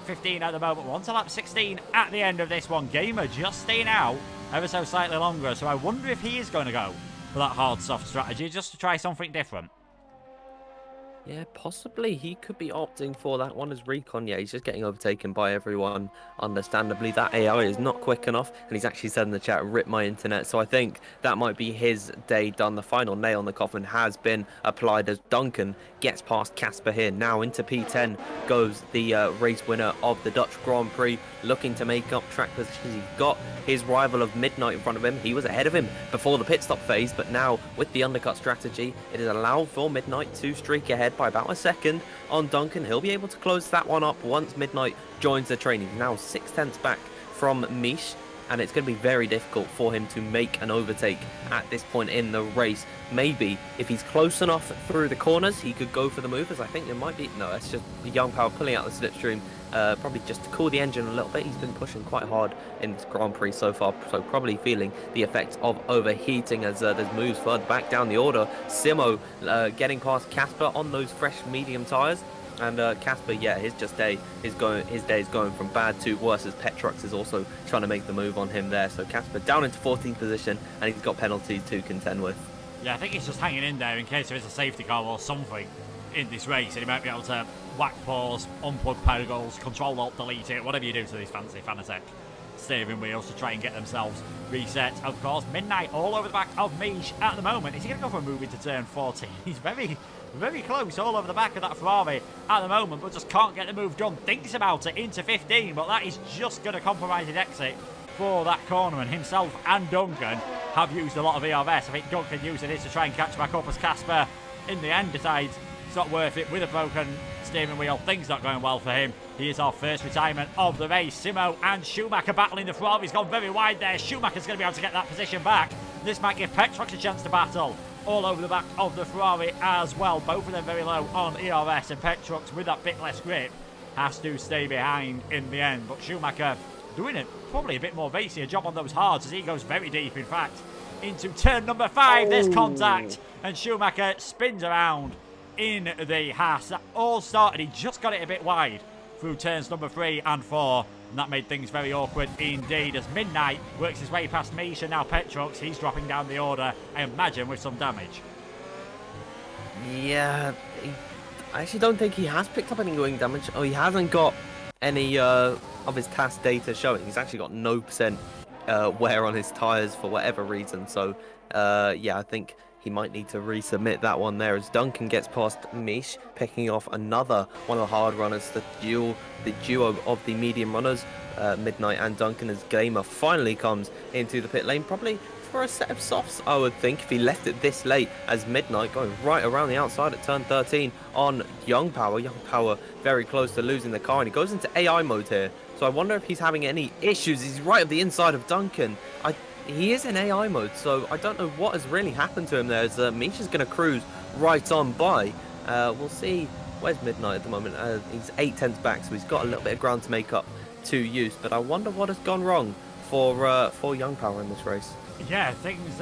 Speaker 1: 15 at the moment. We're on to lap 16 at the end of this one. Gamer just staying out ever so slightly longer, so I wonder if he is going to go for that hard soft strategy just to try something different.
Speaker 2: Yeah, possibly he could be opting for that one as recon. Yeah, he's just getting overtaken by everyone. Understandably, that AI is not quick enough, and he's actually said in the chat, "Rip my internet." So I think that might be his day done. The final nail in the coffin has been applied as Duncan gets past Casper here. Now into P10 goes the race winner of the Dutch Grand Prix, looking to make up track positions. He's got his rival of Midnight in front of him. He was ahead of him before the pit stop phase, but now with the undercut strategy, it is allowed for Midnight to streak ahead by about a second on Duncan. He'll be able to close that one up once Midnight joins the train. He's now 6/10 back from Mish, and it's going to be very difficult for him to make an overtake at this point in the race. Maybe if he's close enough through the corners, he could go for the move, as I think there might be... No, it's just Young Power pulling out the slipstream, probably just to cool the engine a little bit. He's been pushing quite hard in this Grand Prix so far, so probably feeling the effects of overheating as there's moves further back down the order. Simo getting past Casper on those fresh medium tyres. And Casper, yeah, his day is going from bad to worse, as Petrox is also trying to make the move on him there. So Casper down into 14th position, and he's got penalties to contend with.
Speaker 1: Yeah, I think he's just hanging in there in case there is a safety car or something in this race, and he might be able to whack pause, unplug power goals, control alt delete it, whatever you do to these fancy Fanatec steering wheels to try and get themselves reset. Of course, Midnight all over the back of Mish at the moment. Is he going to go for a move into turn 14? He's very close all over the back of that Ferrari at the moment, but just can't get the move done. Thinks about it into 15, but that is just going to compromise his exit for that corner, and himself and Duncan have used a lot of ERS. I think Duncan using it to try and catch back up as Casper in the end decides it's not worth it with a broken steering wheel. Things not going well for him. He is our first retirement of the race. Simo and Schumacher battling. The Ferrari's gone very wide there. Schumacher's going to be able to get that position back. This might give Petrox a chance to battle all over the back of the Ferrari as well. Both of them very low on ERS, and Petrox with that bit less grip has to stay behind in the end. But Schumacher doing it probably a bit more racy, a job on those hards as he goes very deep, in fact, into turn number 5. There's contact, and Schumacher spins around in the Haas. That all started, he just got it a bit wide through turns number 3 and 4, and that made things very awkward indeed as Midnight works his way past Misha. Now Petrox, he's dropping down the order, I imagine with some damage.
Speaker 2: Yeah, I actually don't think he has picked up any wing damage. Oh, he hasn't got any of his task data showing. He's actually got no % wear on his tyres for whatever reason. So, yeah, I think he might need to resubmit that one there as Duncan gets past Mish, picking off another one of the hard runners, the duo of the medium runners, Midnight and Duncan, as Gamer finally comes into the pit lane, probably for a set of softs, I would think, if he left it this late, as Midnight going right around the outside at turn 13 on Young Power. Young Power very close to losing the car, and he goes into AI mode here. So I wonder if he's having any issues. He's right at the inside of Duncan. He is in AI mode, so I don't know what has really happened to him there, as Misha's going to cruise right on by. We'll see. Where's Midnight at the moment? He's 8/10 back, so he's got a little bit of ground to make up to use, but I wonder what has gone wrong for Young Power in this race.
Speaker 1: Yeah, things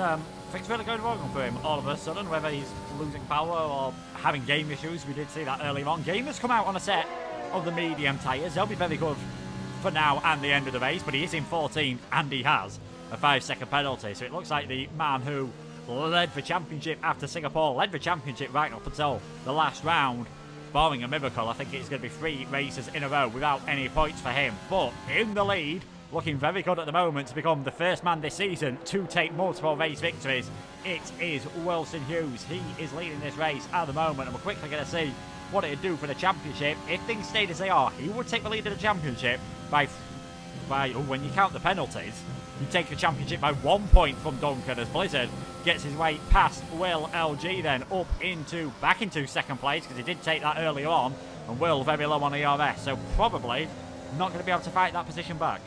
Speaker 1: really going wrong for him all of a sudden, whether he's losing power or having game issues. We did see that earlier on. Game has come out on a set of the medium tyres. They'll be very good for now and the end of the race, but he is in 14th and he has a 5-second penalty. So it looks like the man who led the championship after Singapore, led the championship right up until the last round, barring a miracle, I think it's going to be 3 races in a row without any points for him. But in the lead, looking very good at the moment to become the first man this season to take multiple race victories, it is Wilson Hughes. He is leading this race at the moment, and we're quickly going to see what it would do for the championship. If things stayed as they are, he would take the lead of the championship by when you count the penalties, you take the championship by 1 point from Duncan, as Blizzard gets his way past Will LG, then up back into second place, because he did take that earlier on, and Will very low on ERS, so probably not going to be able to fight that position back.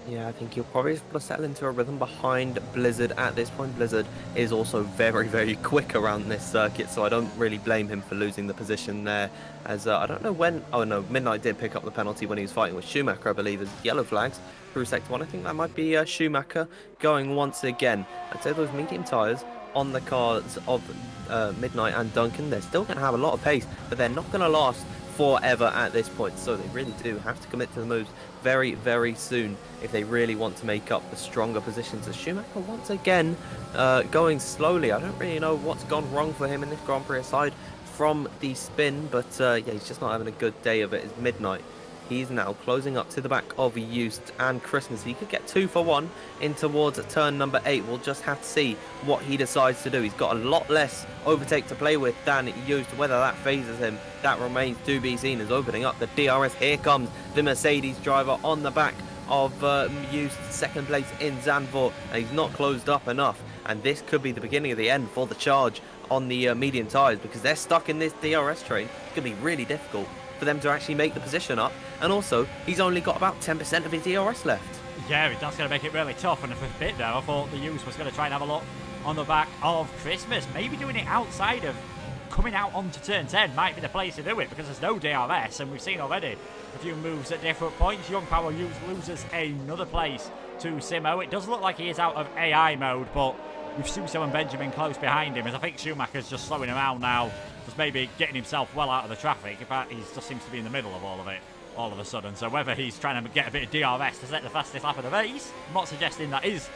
Speaker 2: Yeah, I think he'll probably just settle into a rhythm behind Blizzard at this point. Blizzard is also very, very quick around this circuit, so I don't really blame him for losing the position there. As I don't know when... Oh, no, Midnight did pick up the penalty when he was fighting with Schumacher, I believe, as yellow flags through sector 1. I think that might be Schumacher going once again. I'd say those medium tyres on the cars of Midnight and Duncan, they're still going to have a lot of pace, but they're not going to last forever at this point, so they really do have to commit to the moves very, very soon if they really want to make up the stronger positions. As Schumacher once again going slowly. I don't really know what's gone wrong for him in this Grand Prix, aside from the spin, but yeah, he's just not having a good day of it. It's Midnight. He's now closing up to the back of Hughes and Christmas. He could get 2 for 1 in towards turn number 8. We'll just have to see what he decides to do. He's got a lot less overtake to play with than Hughes. Whether that phases him, that remains to be seen. As opening up the DRS, here comes the Mercedes driver on the back of Hughes, second place in Zandvoort, and he's not closed up enough. And this could be the beginning of the end for the charge on the medium tyres, because they're stuck in this DRS train. It's going to be really difficult for them to actually make the position up, and also he's only got about 10% of his DRS left.
Speaker 1: Yeah, that's going to make it really tough, and for a bit there I thought the Hughes was going to try and have a look on the back of Christmas. Maybe doing it outside of coming out onto turn 10 might be the place to do it, because there's no DRS, and we've seen already a few moves at different points. Young Power loses another place to Simo. It does look like he is out of AI mode, but with Suso and Benjamin close behind him, as I think Schumacher's just slowing around now, just maybe getting himself well out of the traffic. In fact, he just seems to be in the middle of all of it all of a sudden. So whether he's trying to get a bit of DRS to set the fastest lap of the race, I'm not suggesting that is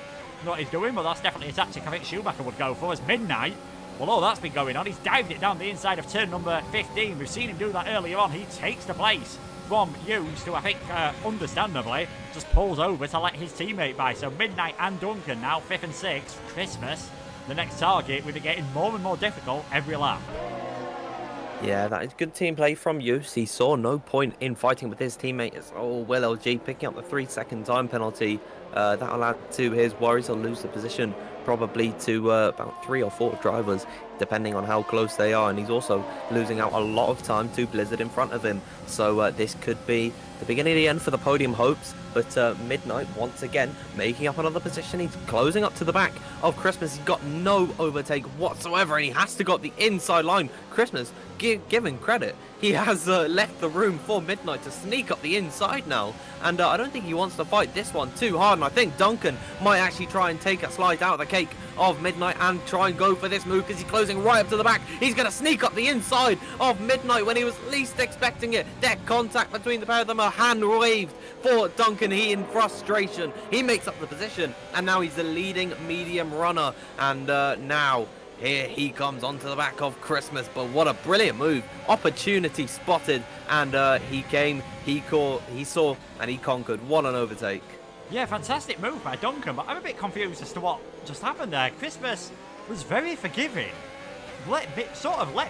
Speaker 1: what he's doing, but that's definitely a tactic I think Schumacher would go for. As Midnight, well, all that's been going on, he's dived it down the inside of turn number 15. We've seen him do that earlier on. He takes the place from Hughes, who I think, understandably, just pulls over to let his teammate by. So Midnight and Duncan now 5th and 6th. Christmas, the next target, with it getting more and more difficult every lap.
Speaker 2: Yeah, that is good team play from Hughes. He saw no point in fighting with his teammate. Will LG picking up the 3-second time penalty. That'll add to his worries. He'll lose the position probably to about 3 or 4 drivers, depending on how close they are. And he's also losing out a lot of time to Blizzard in front of him. So this could be the beginning of the end for the podium hopes. But Midnight, once again, making up another position. He's closing up to the back of Christmas. He's got no overtake whatsoever, and he has to go up the inside line. Christmas, given credit, he has left the room for Midnight to sneak up the inside now. And I don't think he wants to fight this one too hard. And I think Duncan might actually try and take a slice out of the cake of Midnight and try and go for this move, because he's closing right up to the back. He's going to sneak up the inside of Midnight when he was least expecting it. That contact between the pair of them, a hand waved for Duncan. He, in frustration, he makes up the position, and now he's the leading medium runner. And now here he comes onto the back of Christmas. But what a brilliant move. Opportunity spotted, and he saw, and he conquered. What an overtake.
Speaker 1: Yeah, fantastic move by Duncan, but I'm a bit confused as to what just happened there. Christmas was very forgiving. Let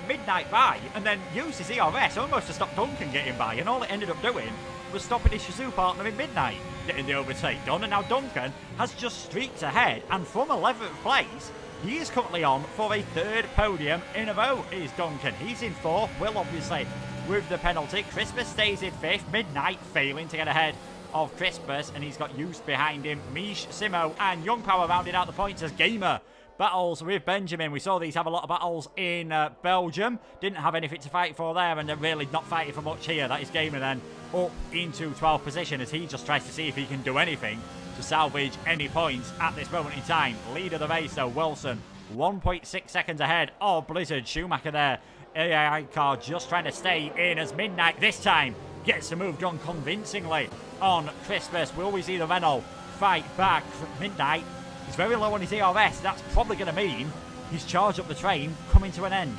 Speaker 1: Midnight by, and then used his ERS almost to stop Duncan getting by, and all it ended up doing was stopping his Shazoo partner in Midnight getting the overtake done. And now Duncan has just streaked ahead, and from 11th place, he is currently on for a 3rd podium in a row, is Duncan. He's in 4th, Will obviously with the penalty. Christmas stays in 5th, Midnight failing to get ahead of Christmas, and he's got Hughes behind him. Mish, Simo and Young Power rounding out the points as Gamer battles with Benjamin. We saw these have a lot of battles in Belgium. Didn't have anything to fight for there, and they're really not fighting for much here. That is Gamer then up into 12th position as he just tries to see if he can do anything to salvage any points at this moment in time. Lead of the race though, Wilson, 1.6 seconds ahead of Blizzard. Schumacher there, AI car just trying to stay in as Midnight this time gets the move done convincingly on Christmas. Will we see the Renault fight back? Midnight is very low on his ERS. That's probably going to mean his charge up the train coming to an end.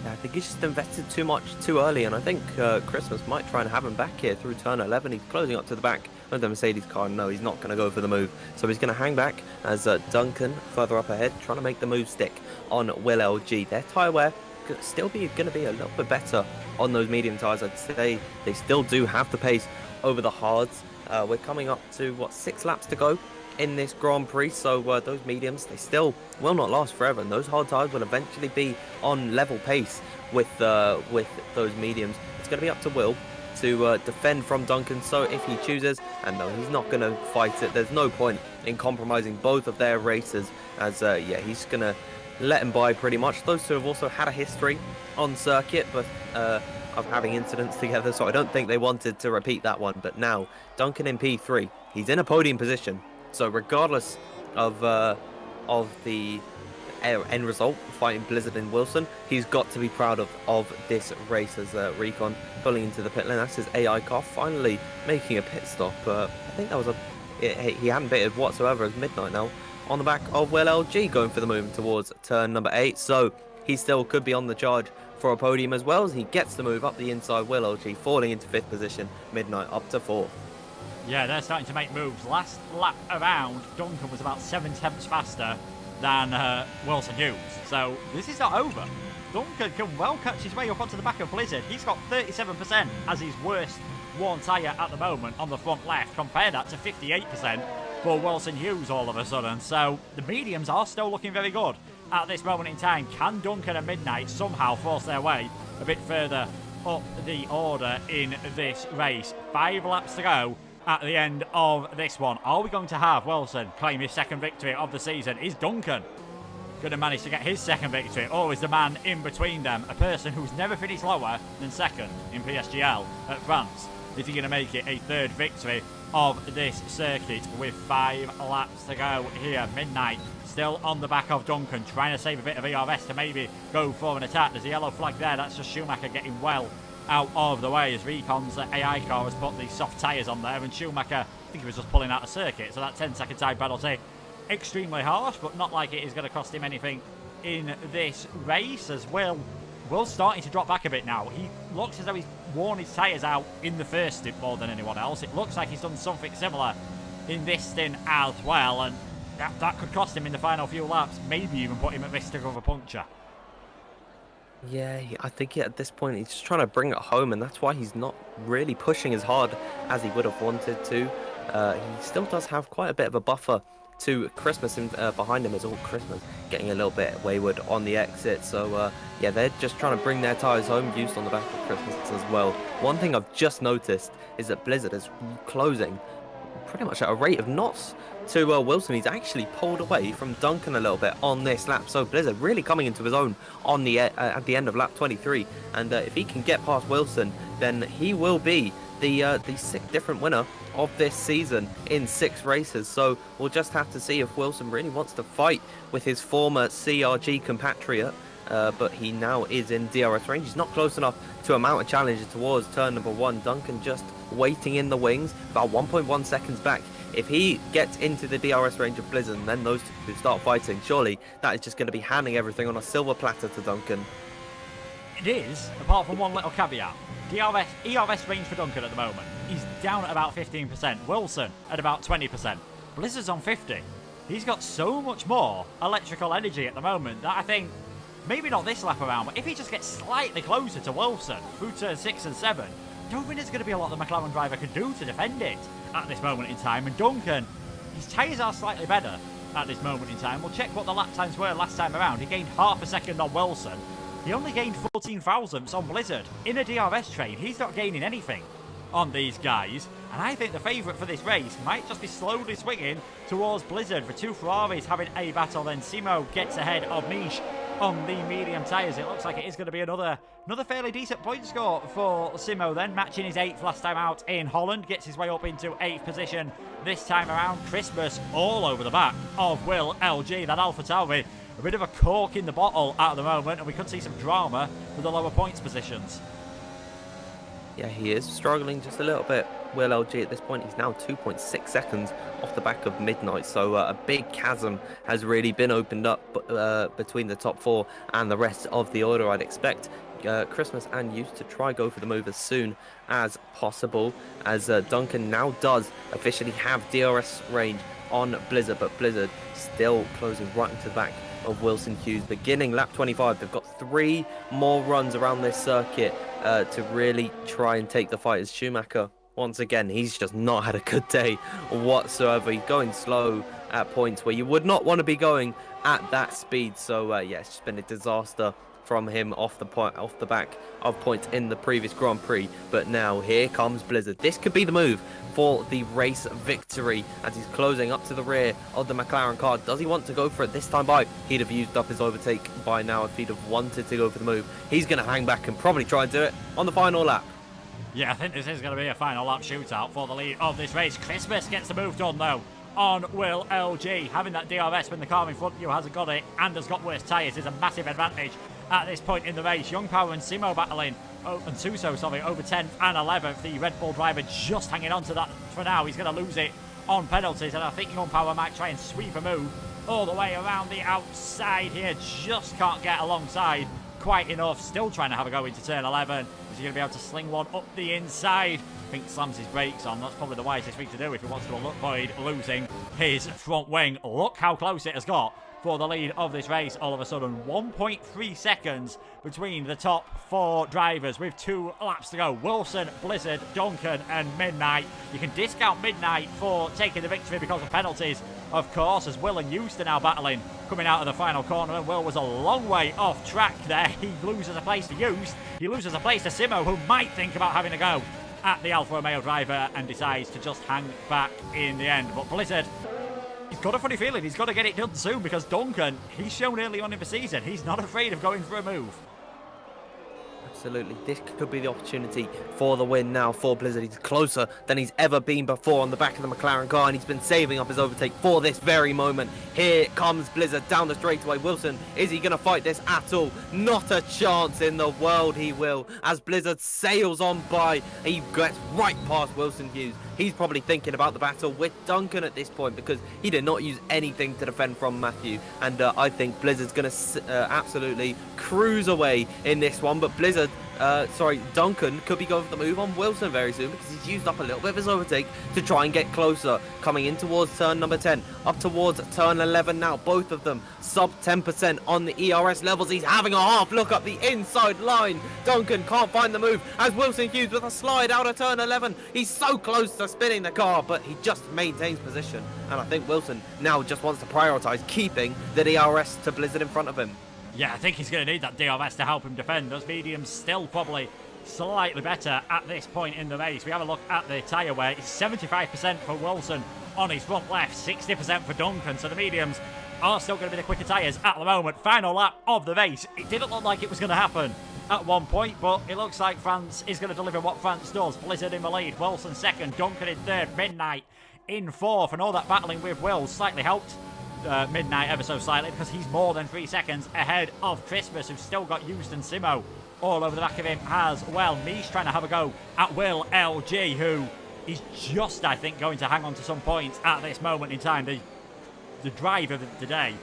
Speaker 2: Yeah, I think he's just invested too much too early, and I think Christmas might try and have him back here through turn 11. He's closing up to the back of the Mercedes car. No, he's not going to go for the move. So he's going to hang back as Duncan further up ahead, trying to make the move stick on Will LG. Their tyre wear could still be going to be a little bit better on those medium tyres. I'd say they still do have the pace over the hards. We're coming up to, 6 laps to go in this Grand Prix, so those mediums, they still will not last forever, and those hard tyres will eventually be on level pace with those mediums. It's going to be up to Will to defend from Duncan, so if he chooses, and no, he's not going to fight it. There's no point in compromising both of their races, as yeah, he's going to let him by pretty much. Those two have also had a history on circuit, but of having incidents together, so I don't think they wanted to repeat that one. But now Duncan in P3, he's in a podium position. So regardless of the end result, fighting Blizzard and Wilson, he's got to be proud of this race as Recon pulling into the pit lane. That's his AI car finally making a pit stop. I think that was he hadn't pitted whatsoever as Midnight now on the back of Will LG going for the move towards turn number 8. So he still could be on the charge for a podium as well, as he gets the move up the inside. Will LG falling into 5th position, Midnight up to 4th.
Speaker 1: Yeah, they're starting to make moves. Last lap around, Duncan was about 7/10 faster than Wilson Hughes. So this is not over. Duncan can well catch his way up onto the back of Blizzard. He's got 37% as his worst worn tyre at the moment on the front left. Compare that to 58% for Wilson Hughes all of a sudden. So the mediums are still looking very good at this moment in time. Can Duncan and Midnight somehow force their way a bit further up the order in this race? 5 laps to go at the end of this one. Are we going to have Wilson claim his second victory of the season? Is Duncan going to manage to get his second victory, or is the man in between them a person who's never finished lower than second in PSGL at France? Is he going to make it a 3rd victory of this circuit with 5 laps to go here? Midnight still on the back of Duncan, trying to save a bit of ERS to maybe go for an attack. There's a yellow flag there. That's just Schumacher getting well out of the way as Recon's AI car has put these soft tyres on there, and Schumacher, I think he was just pulling out a circuit, so that 10-second time penalty, extremely harsh, but not like it is going to cost him anything in this race, as Will's starting to drop back a bit now. He looks as though he's worn his tyres out in the first stint more than anyone else. It looks like he's done something similar in this stint as well, and that could cost him in the final few laps, maybe even put him at risk of a puncture.
Speaker 2: Yeah, I think at this point he's just trying to bring it home, and that's why he's not really pushing as hard as he would have wanted to. He still does have quite a bit of a buffer to Christmas behind him, as all Christmas getting a little bit wayward on the exit. So yeah, they're just trying to bring their tyres home, used on the back of Christmas as well. One thing I've just noticed is that Blizzard is closing pretty much at a rate of knots to Wilson. He's actually pulled away from Duncan a little bit on this lap, so Blizzard really coming into his own on the at the end of lap 23, and if he can get past Wilson, then he will be the 6th different winner of this season in 6 races. So we'll just have to see if Wilson really wants to fight with his former CRG compatriot, but he now is in DRS range. He's not close enough to mount a challenge towards turn number 1. Duncan just waiting in the wings, about 1.1 seconds back. If he gets into the DRS range of Blizzard and then those two start fighting, surely that is just going to be handing everything on a silver platter to Duncan.
Speaker 1: It is, apart from one little caveat. ERS range for Duncan at the moment, he's down at about 15%. Wilson at about 20%. Blizzard's on 50. He's got so much more electrical energy at the moment that I think, maybe not this lap around, but if he just gets slightly closer to Wilson through turn 6 and 7, I don't think there's going to be a lot the McLaren driver can do to defend it at this moment in time. And Duncan, his tyres are slightly better at this moment in time. We'll check what the lap times were last time around. He gained half a second on Wilson. He only gained 14 thousandths on Blizzard. In a DRS train, he's not gaining anything on these guys. And I think the favourite for this race might just be slowly swinging towards Blizzard. The 2 Ferraris having a battle, then Simo gets ahead of Mish on the medium tyres. It looks like it is going to be another fairly decent point score for Simo then, matching his 8th last time out in Holland. Gets his way up into 8th position this time around. Christmas all over the back of Will LG. That AlphaTauri, a bit of a cork in the bottle at the moment, and we could see some drama for the lower points positions.
Speaker 2: Yeah, he is struggling just a little bit. Will LG at this point, he's now 2.6 seconds off the back of Midnight, so a big chasm has really been opened up between the top 4 and the rest of the order. I'd expect Christmas and Hughes to try go for the move as soon as possible, as Duncan now does officially have DRS range on Blizzard, but Blizzard still closing right into the back of Wilson Hughes. Beginning lap 25, they've got 3 more runs around this circuit to really try and take the fight, as Schumacher, once again, he's just not had a good day whatsoever. He's going slow at points where you would not want to be going at that speed. So yeah, it's just been a disaster from him off the back of points in the previous Grand Prix. But now here comes Blizzard. This could be the move for the race victory, as he's closing up to the rear of the McLaren car. Does he want to go for it this time by? He'd have used up his overtake by now if he'd have wanted to go for the move. He's going to hang back and probably try and do it on the final lap.
Speaker 1: Yeah, I think this is going to be a final lap shootout for the lead of this race. Christmas gets the move done though on Will LG. Having that DRS when the car in front of you hasn't got it and has got worse tyres is a massive advantage at this point in the race. Young Power and Simo battling, and Suso, sorry, over 10th and 11th. The Red Bull driver just hanging on to that for now. He's going to lose it on penalties, and I think Young Power might try and sweep a move all the way around the outside here. Just can't get alongside quite enough. Still trying to have a go into turn 11. Is he going to be able to sling one up the inside? I think slams his brakes on. That's probably the wisest thing to do if he wants to avoid losing his front wing. Look how close it has got for the lead of this race. All of a sudden, 1.3 seconds between the top 4 drivers with 2 laps to go. Wilson, Blizzard, Duncan and Midnight. You can discount Midnight for taking the victory because of penalties, of course, as Will and Hughes are now battling coming out of the final corner, and Will was a long way off track there. He loses a place to Hughes. He loses a place to Simo, who might think about having a go at the Alfa Romeo driver and decides to just hang back in the end. But Blizzard, he's got a funny feeling he's got to get it done soon, because Duncan, he's shown early on in the season, he's not afraid of going for a move.
Speaker 2: Absolutely. This could be the opportunity for the win now for Blizzard. He's closer than he's ever been before on the back of the McLaren car, and he's been saving up his overtake for this very moment. Here comes Blizzard down the straightaway. Wilson, is he going to fight this at all? Not a chance in the world he will, as Blizzard sails on by. He gets right past Wilson Hughes. He's probably thinking about the battle with Duncan at this point, because he did not use anything to defend from Matthew. And I think Blizzard's going to absolutely cruise away in this one. But Duncan could be going for the move on Wilson very soon, because he's used up a little bit of his overtake to try and get closer. Coming in towards turn number 10, up towards turn 11 now. Both of them sub 10% on the ERS levels. He's having a half look up the inside line. Duncan can't find the move as Wilson Hughes with a slide out of turn 11. He's so close to spinning the car, but he just maintains position. And I think Wilson now just wants to prioritise keeping the DRS to Blizzard in front of him.
Speaker 1: Yeah, I think he's going to need that DRS to help him defend. Those mediums still probably slightly better at this point in the race. We have a look at the tyre wear. It's 75% for Wilson on his front left, 60% for Duncan. So the mediums are still going to be the quicker tyres at the moment. Final lap of the race. It didn't look like it was going to happen at one point, but it looks like France is going to deliver what France does. Blizzard in the lead, Wilson second, Duncan in third, Midnight in fourth, and all that battling with Will slightly helped Midnight ever so slightly, because he's more than 3 seconds ahead of Christmas, who's still got Hughes and Simo all over the back of him as well. Niche trying to have a go at Will LG, who is just, I think, going to hang on to some points at this moment in time. The drive of the day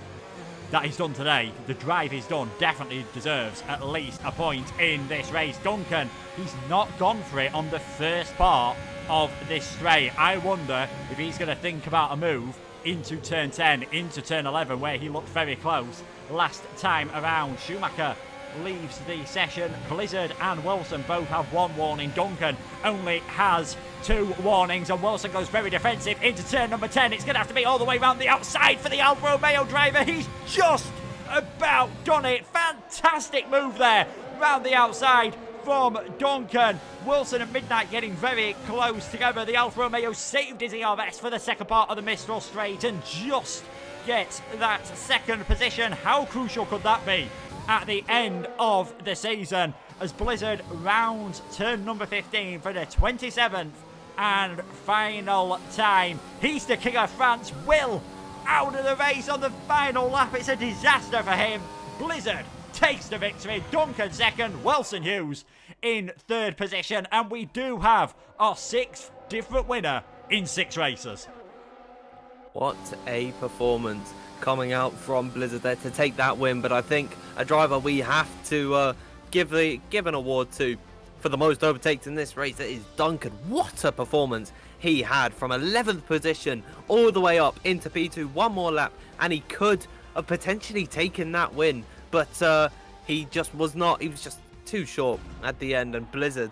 Speaker 1: that he's done today, the drive he's done, definitely deserves at least a point in this race. Duncan, he's not gone for it on the first part of this straight. I wonder if he's going to think about a move into turn 10, into turn 11, where he looked very close last time around. Schumacher leaves the session. Blizzard and Wilson both have 1 warning. Duncan only has 2 warnings, and Wilson goes very defensive into turn number 10. It's going to have to be all the way around the outside for the Alfa Romeo driver. He's just about done it. Fantastic move there round the outside from Duncan. Wilson and Midnight getting very close together. The Alfa Romeo saved his ERS for the second part of the Mistral straight and just gets that second position. How crucial could that be at the end of the season, as Blizzard rounds turn number 15 for the 27th and final time. He's the king of France. Will out of the race on the final lap. It's a disaster for him. Blizzard takes the victory. Duncan second, Wilson Hughes in third position, and we do have our 6th different winner in 6 races.
Speaker 2: What a performance coming out from Blizzard there to take that win. But I think a driver we have to give an award to for the most overtakes in this race, it is Duncan. What a performance he had from 11th position all the way up into P2. 1 more lap and he could have potentially taken that win, but he just was not. He was just too short at the end. And Blizzard,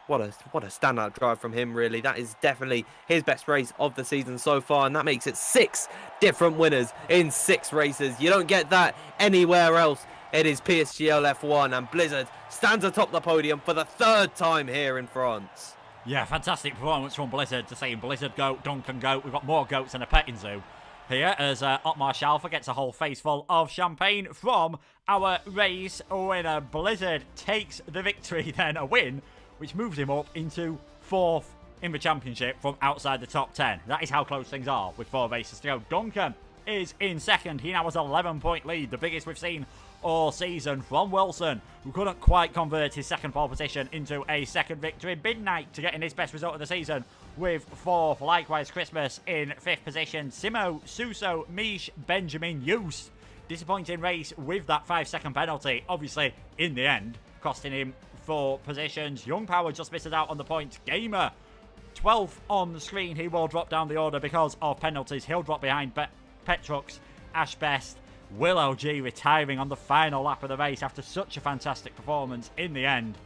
Speaker 2: what a standout drive from him, really. That is definitely his best race of the season so far, and that makes it 6 different winners in 6 races. You don't get that anywhere else. It is PSGL F1, and Blizzard stands atop the podium for the 3rd time here in France.
Speaker 1: Yeah, fantastic performance from Blizzard. To saying Blizzard goat, Duncan goat. We've got more goats than a petting zoo here, as Otmar Schalfer gets a whole face full of champagne from our race winner. Blizzard takes the victory, then a win, which moves him up into 4th in the championship from outside the top 10. That is how close things are with 4 races to go. Duncan is in second. He now has 11-point lead, the biggest we've seen all season from Wilson, who couldn't quite convert his second pole position into a second victory. Midnight to getting his best result of the season with fourth. Likewise, Christmas in fifth position. Simo, Suso, Mish, Benjamin, Hughes. Disappointing race with that 5-second penalty. Obviously, in the end, costing him 4 positions. Young Power just misses out on the points. Gamer, 12th on the screen. He will drop down the order because of penalties. He'll drop behind Petrux, Ash Best. Will LG retiring on the final lap of the race after such a fantastic performance in the end.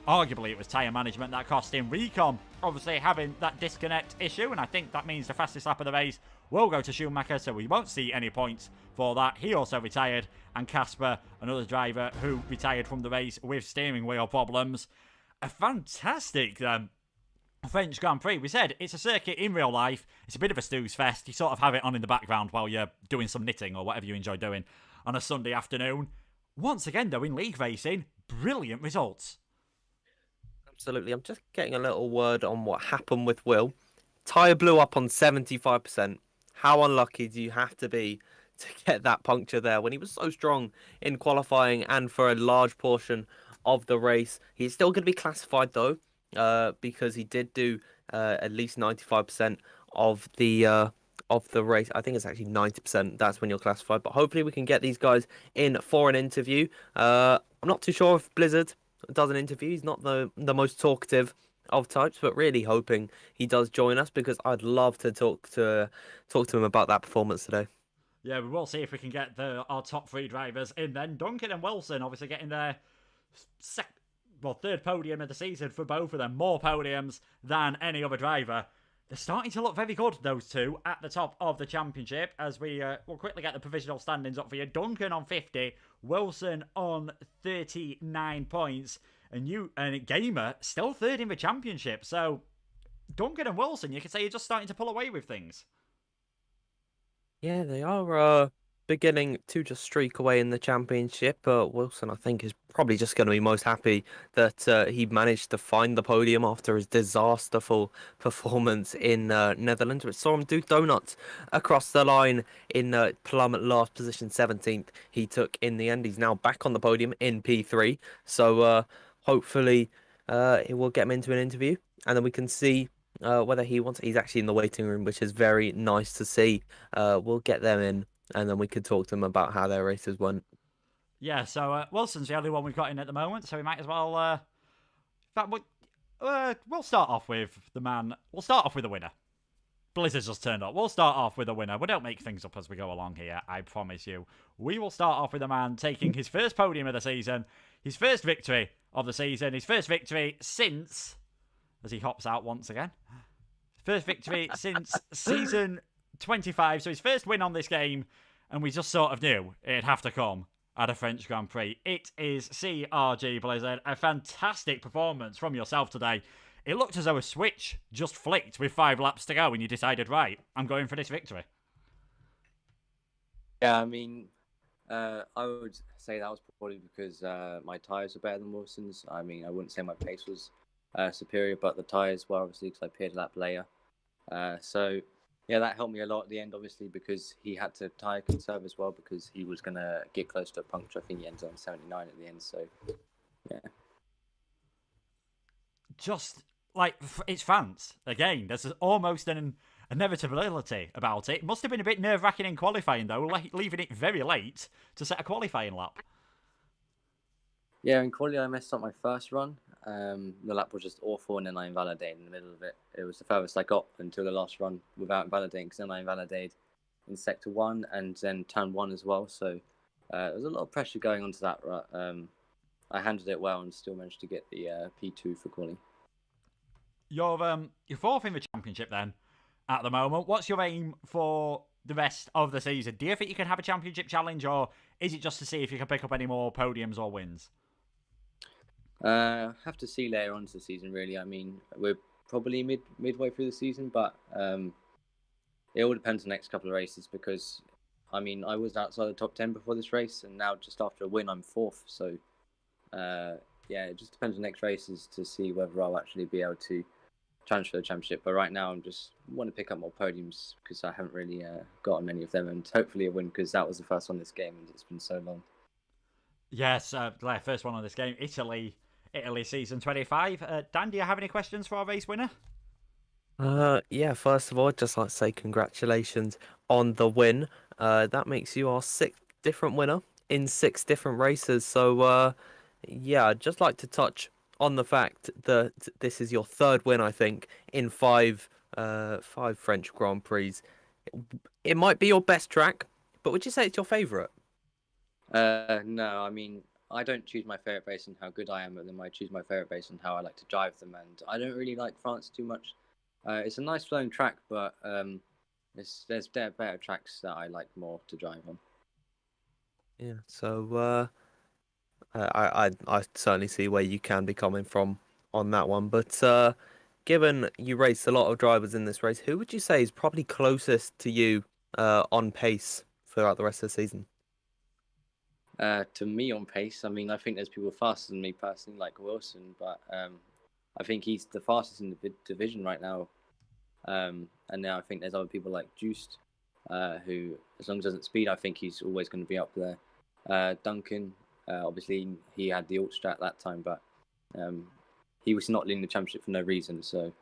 Speaker 1: Arguably, it was tyre management that cost him. Recon, obviously, having that disconnect issue, and I think that means the fastest lap of the race will go to Schumacher, so we won't see any points for that. He also retired, and Casper, another driver who retired from the race with steering wheel problems. A fantastic French Grand Prix. We said it's a circuit in real life. It's a bit of a snooze fest. You sort of have it on in the background while you're doing some knitting or whatever you enjoy doing on a Sunday afternoon. Once again, though, in league racing, brilliant results.
Speaker 2: Absolutely. I'm just getting a little word on what happened with Will. Tyre blew up on 75%. How unlucky do you have to be to get that puncture there when he was so strong in qualifying and for a large portion of the race? He's still going to be classified, though. Because he did do at least 95% of the race. I think it's actually 90%. That's when you're classified. But hopefully we can get these guys in for an interview. I'm not too sure if Blizzard does an interview. He's not the most talkative of types, but really hoping he does join us because I'd love to talk to him about that performance today.
Speaker 1: Yeah, we will see if we can get our top 3 drivers in then. Duncan and Wilson obviously getting their third podium of the season for both of them. More podiums than any other driver. They're starting to look very good, those two, at the top of the championship. As we'll quickly get the provisional standings up for you. Duncan on 50, Wilson on 39 points, and Gamer still third in the championship. So Duncan and Wilson, you could say, are just starting to pull away with things.
Speaker 2: Yeah, they are beginning to just streak away in the championship. Wilson, I think, is probably just going to be most happy that he managed to find the podium after his disasterful performance in Netherlands, which saw him do donuts across the line in plummet last position, 17th. He took in the end. He's now back on the podium in P3. So hopefully it will get him into an interview, and then we can see whether he wants. He's actually in the waiting room, which is very nice to see. We'll get them in, and then we could talk to them about how their races went.
Speaker 1: Yeah, so Wilson's the only one we've got in at the moment, so we might as well. In fact, we'll start off with the man. We'll start off with the winner. Blizzard's just turned up. We'll start off with the winner. We don't make things up as we go along here, I promise you. We will start off with the man taking his first podium of the season, his first victory of the season, his first victory since, as he hops out once again, first victory since season 25. So his first win on this game, and we just sort of knew it'd have to come at a French Grand Prix. It is CRG Blizzard. A fantastic performance from yourself today. It looked as though a switch just flicked with 5 laps to go and you decided, right, I'm going for this victory.
Speaker 3: Yeah, I mean, I would say that was probably because my tyres were better than Wilson's. I mean, I wouldn't say my pace was superior, but the tyres were, obviously, because I appeared a lap later. So, yeah, that helped me a lot at the end, obviously, because he had to tyre conserve as well because he was going to get close to a puncture. I think he ends on 79 at the end, so, yeah.
Speaker 1: Just, like, it's France. Again, there's almost an inevitability about it. It must have been a bit nerve-wracking in qualifying, though, leaving it very late to set a qualifying lap.
Speaker 3: Yeah, in qualifying, I messed up my first run. The lap was just awful, and then I invalidated in the middle of it. It was the furthest I got until the last run without invalidating, because then I invalidated in Sector 1 and then Turn 1 as well. So there was a lot of pressure going onto that. I handled it well and still managed to get the P2 for quality.
Speaker 1: You're fourth in the championship then at the moment. What's your aim for the rest of the season? Do you think you can have a championship challenge, or is it just to see if you can pick up any more podiums or wins?
Speaker 3: Have to see later on to the season, really. I mean, we're probably midway through the season, but it all depends on the next couple of races because, I mean, I was outside the top 10 before this race, and now just after a win, I'm fourth. So, yeah, it just depends on the next races to see whether I'll actually be able to challenge for the championship. But right now, I'm just want to pick up more podiums because I haven't really gotten many of them, and hopefully a win because that was the first one this game, and it's been so long.
Speaker 1: Yes, first one on this game, Italy season 25. Dan, do you have any questions for our race winner?
Speaker 2: Yeah, first of all, I'd just like to say congratulations on the win. That makes you our sixth different winner in six different races. So, yeah, I'd just like to touch on the fact that this is your third win, I think, in five French Grand Prix. It might be your best track, but would you say it's your favourite?
Speaker 3: No, I mean I don't choose my favorite based on how good I am at them. I choose my favorite based on how I like to drive them, and I don't really like France too much. It's a nice flowing track, but there's better tracks that I like more to drive on.
Speaker 2: Yeah, so I certainly see where you can be coming from on that one. But given you raced a lot of drivers in this race, who would you say is probably closest to you on pace throughout the rest of the season?
Speaker 3: To me on pace, I mean I think there's people faster than me personally, like Wilson, but I think he's the fastest in the division right now. And now I think there's other people like Juiced, who, as long as he doesn't speed, I think he's always going to be up there. Duncan, obviously, he had the alt strat that time, but um, he was not leading the championship for no reason. So,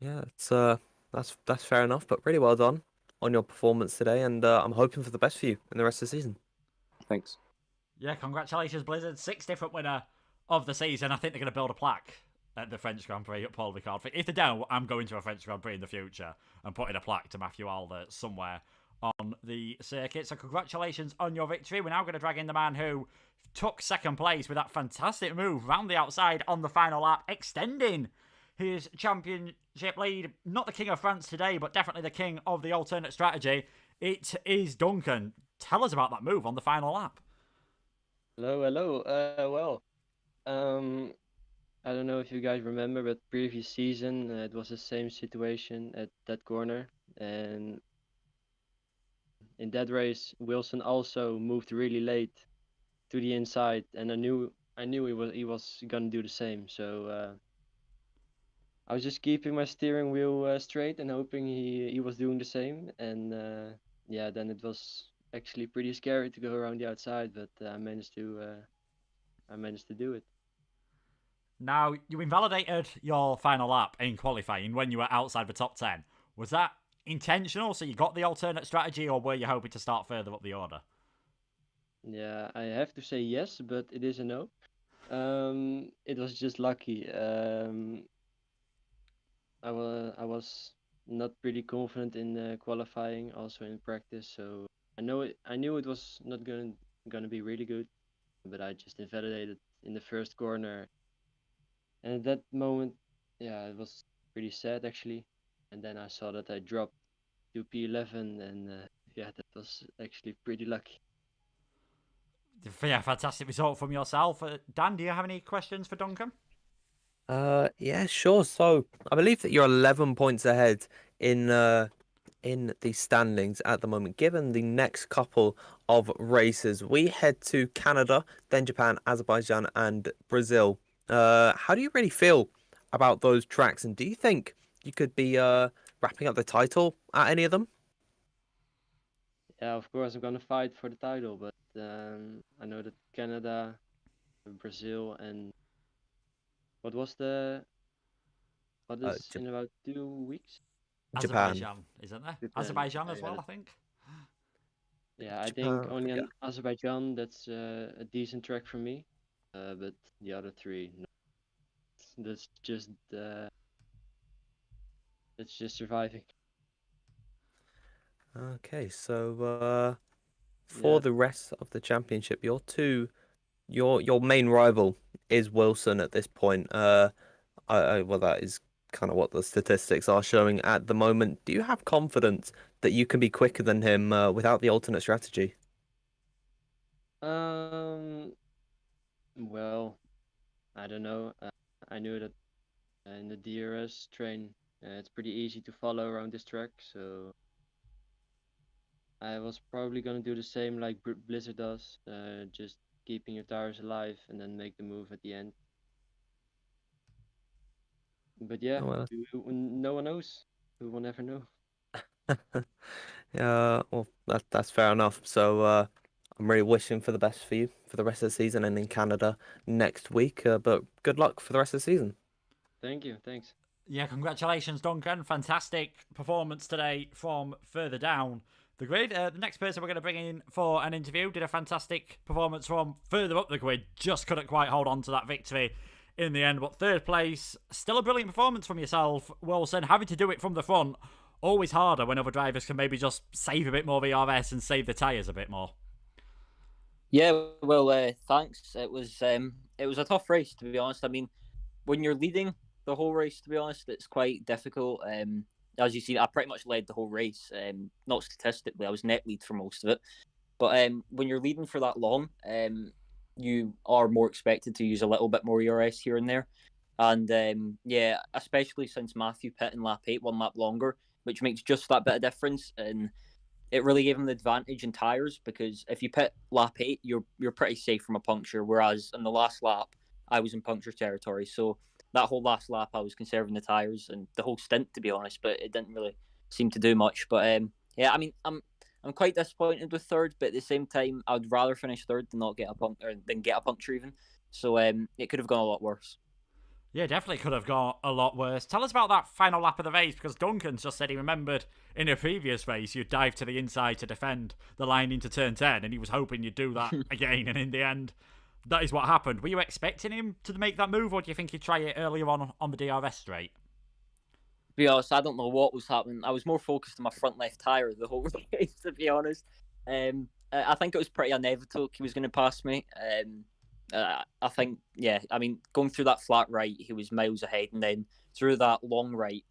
Speaker 2: Yeah, it's that's fair enough, but really well done on your performance today, and I'm hoping for the best for you in the rest of the season.
Speaker 3: thanks.
Speaker 1: Yeah, congratulations, Blizzard. Sixth different winner of the season. I think they're going to build a plaque at the French Grand Prix at Paul Ricard. If they don't, I'm going to a French Grand Prix in the future and putting a plaque to Matthew Alder somewhere on the circuit. So congratulations on your victory. We're now going to drag in the man who took second place with that fantastic move round the outside on the final lap, extending his championship lead. Not the King of France today, but definitely the King of the alternate strategy. It is Duncan. Tell us about that move on the final lap.
Speaker 4: Hello, hello. Um, I don't know if you guys remember, but previous season it was the same situation at that corner, and in that race Wilson also moved really late to the inside, and I knew he was gonna do the same. So I was just keeping my steering wheel straight and hoping he was doing the same, and yeah, then it was actually pretty scary to go around the outside, but I managed to do it.
Speaker 1: Now, you invalidated your final lap in qualifying when you were outside the top 10. Was that intentional? So you got the alternate strategy, or were you hoping to start further up the order?
Speaker 4: Yeah, I have to say yes, but it is a no. It was just lucky. I was not pretty confident in qualifying, also in practice. So I knew it was not gonna be really good, but I just invalidated in the first corner, and at that moment, yeah, it was pretty sad actually. And then I saw that I dropped to P11, and yeah, that was actually pretty lucky.
Speaker 1: Yeah, fantastic result from yourself. Dan, do you have any questions for Duncan?
Speaker 2: Yeah, sure. So I believe that you're 11 points ahead in the standings at the moment. Given the next couple of races, we head to Canada, then Japan, Azerbaijan, and Brazil. How do you really feel about those tracks, and do you think you could be wrapping up the title at any of them?
Speaker 4: Yeah, of course I'm gonna fight for the title, but I know that Canada, Brazil, and what was the what
Speaker 2: Uh,
Speaker 4: is
Speaker 2: J
Speaker 4: in about 2 weeks?
Speaker 2: Japan.
Speaker 1: Azerbaijan, isn't there?
Speaker 4: Japan.
Speaker 1: Azerbaijan
Speaker 4: Oh,
Speaker 1: as
Speaker 4: yeah,
Speaker 1: well, I think.
Speaker 4: yeah. I think
Speaker 2: Japan.
Speaker 4: only
Speaker 2: Yeah.
Speaker 4: on Azerbaijan that's a decent track for me, but the other three, no. That's just that's just surviving.
Speaker 2: Okay, so for
Speaker 4: Yeah.
Speaker 2: the rest of the championship, your main rival is Wilson at this point. Well, that is kind of what the statistics are showing at the moment. Do you have confidence that you can be quicker than him without the alternate strategy?
Speaker 4: Um. Well, I don't know. I knew that in the DRS train, it's pretty easy to follow around this track, so I was probably gonna do the same like Blizzard does, just keeping your tires alive and then make the move at the end. But yeah,
Speaker 2: Oh, well.
Speaker 4: no one knows. We will never know.
Speaker 2: Yeah, well, that's fair enough. So I'm really wishing for the best for you for the rest of the season and in Canada next week. But good luck for the rest of the season.
Speaker 4: Thank you. Thanks.
Speaker 1: Yeah, congratulations, Duncan. Fantastic performance today from further down the grid. The next person we're going to bring in for an interview did a fantastic performance from further up the grid. Just couldn't quite hold on to that victory in the end. But third place, still a brilliant performance from yourself, Wilson. Having to do it from the front, always harder when other drivers can maybe just save a bit more VRS and save the tyres a bit more.
Speaker 5: Yeah, well, thanks. It was a tough race, to be honest. I mean, when you're leading the whole race, to be honest, it's quite difficult. As you see, I pretty much led the whole race. Not statistically, I was net lead for most of it. But when you're leading for that long, you are more expected to use a little bit more ERS here and there. And yeah, especially since Matthew pit in lap 8, 1 lap longer, which makes just that bit of difference. And it really gave him the advantage in tyres, because if you pit lap 8, you're pretty safe from a puncture. Whereas in the last lap, I was in puncture territory. So that whole last lap, I was conserving the tyres and the whole stint, to be honest. But it didn't really seem to do much. But yeah, I mean, I'm quite disappointed with third, but at the same time, I'd rather finish third than not get a puncture even. So it could have gone a lot worse.
Speaker 1: Yeah, definitely could have gone a lot worse. Tell us about that final lap of the race, because Duncan's just said he remembered in a previous race you dived to the inside to defend the line into turn 10, and he was hoping you'd do that again, and in the end, that is what happened. Were you expecting him to make that move, or do you think he'd try it earlier on the DRS straight?
Speaker 5: To be honest, I don't know what was happening. I was more focused on my front left tyre the whole race, to be honest. I think it was pretty inevitable he was going to pass me. I think, yeah, I mean, going through that flat right, he was miles ahead, and then through that long right,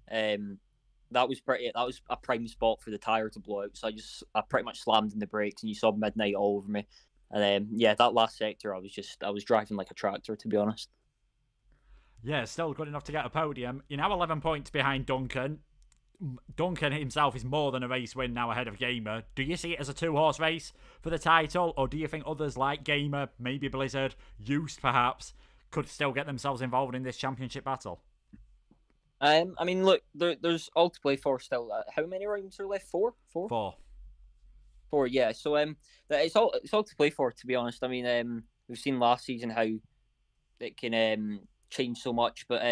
Speaker 5: that was a prime spot for the tyre to blow out. So I pretty much slammed in the brakes, and you saw midnight all over me. And yeah, that last sector, I was driving like a tractor, to be honest.
Speaker 1: Yeah, still good enough to get a podium. You're now 11 points behind Duncan. Duncan himself is more than a race win now ahead of Gamer. Do you see it as a 2-horse race for the title, or do you think others like Gamer, maybe Blizzard, Hughes perhaps, could still get themselves involved in this championship battle?
Speaker 5: I mean, look, there's all to play for still. How many rounds are left? Four? Four, yeah. So it's all to play for, to be honest. I mean, we've seen last season how it can change so much, but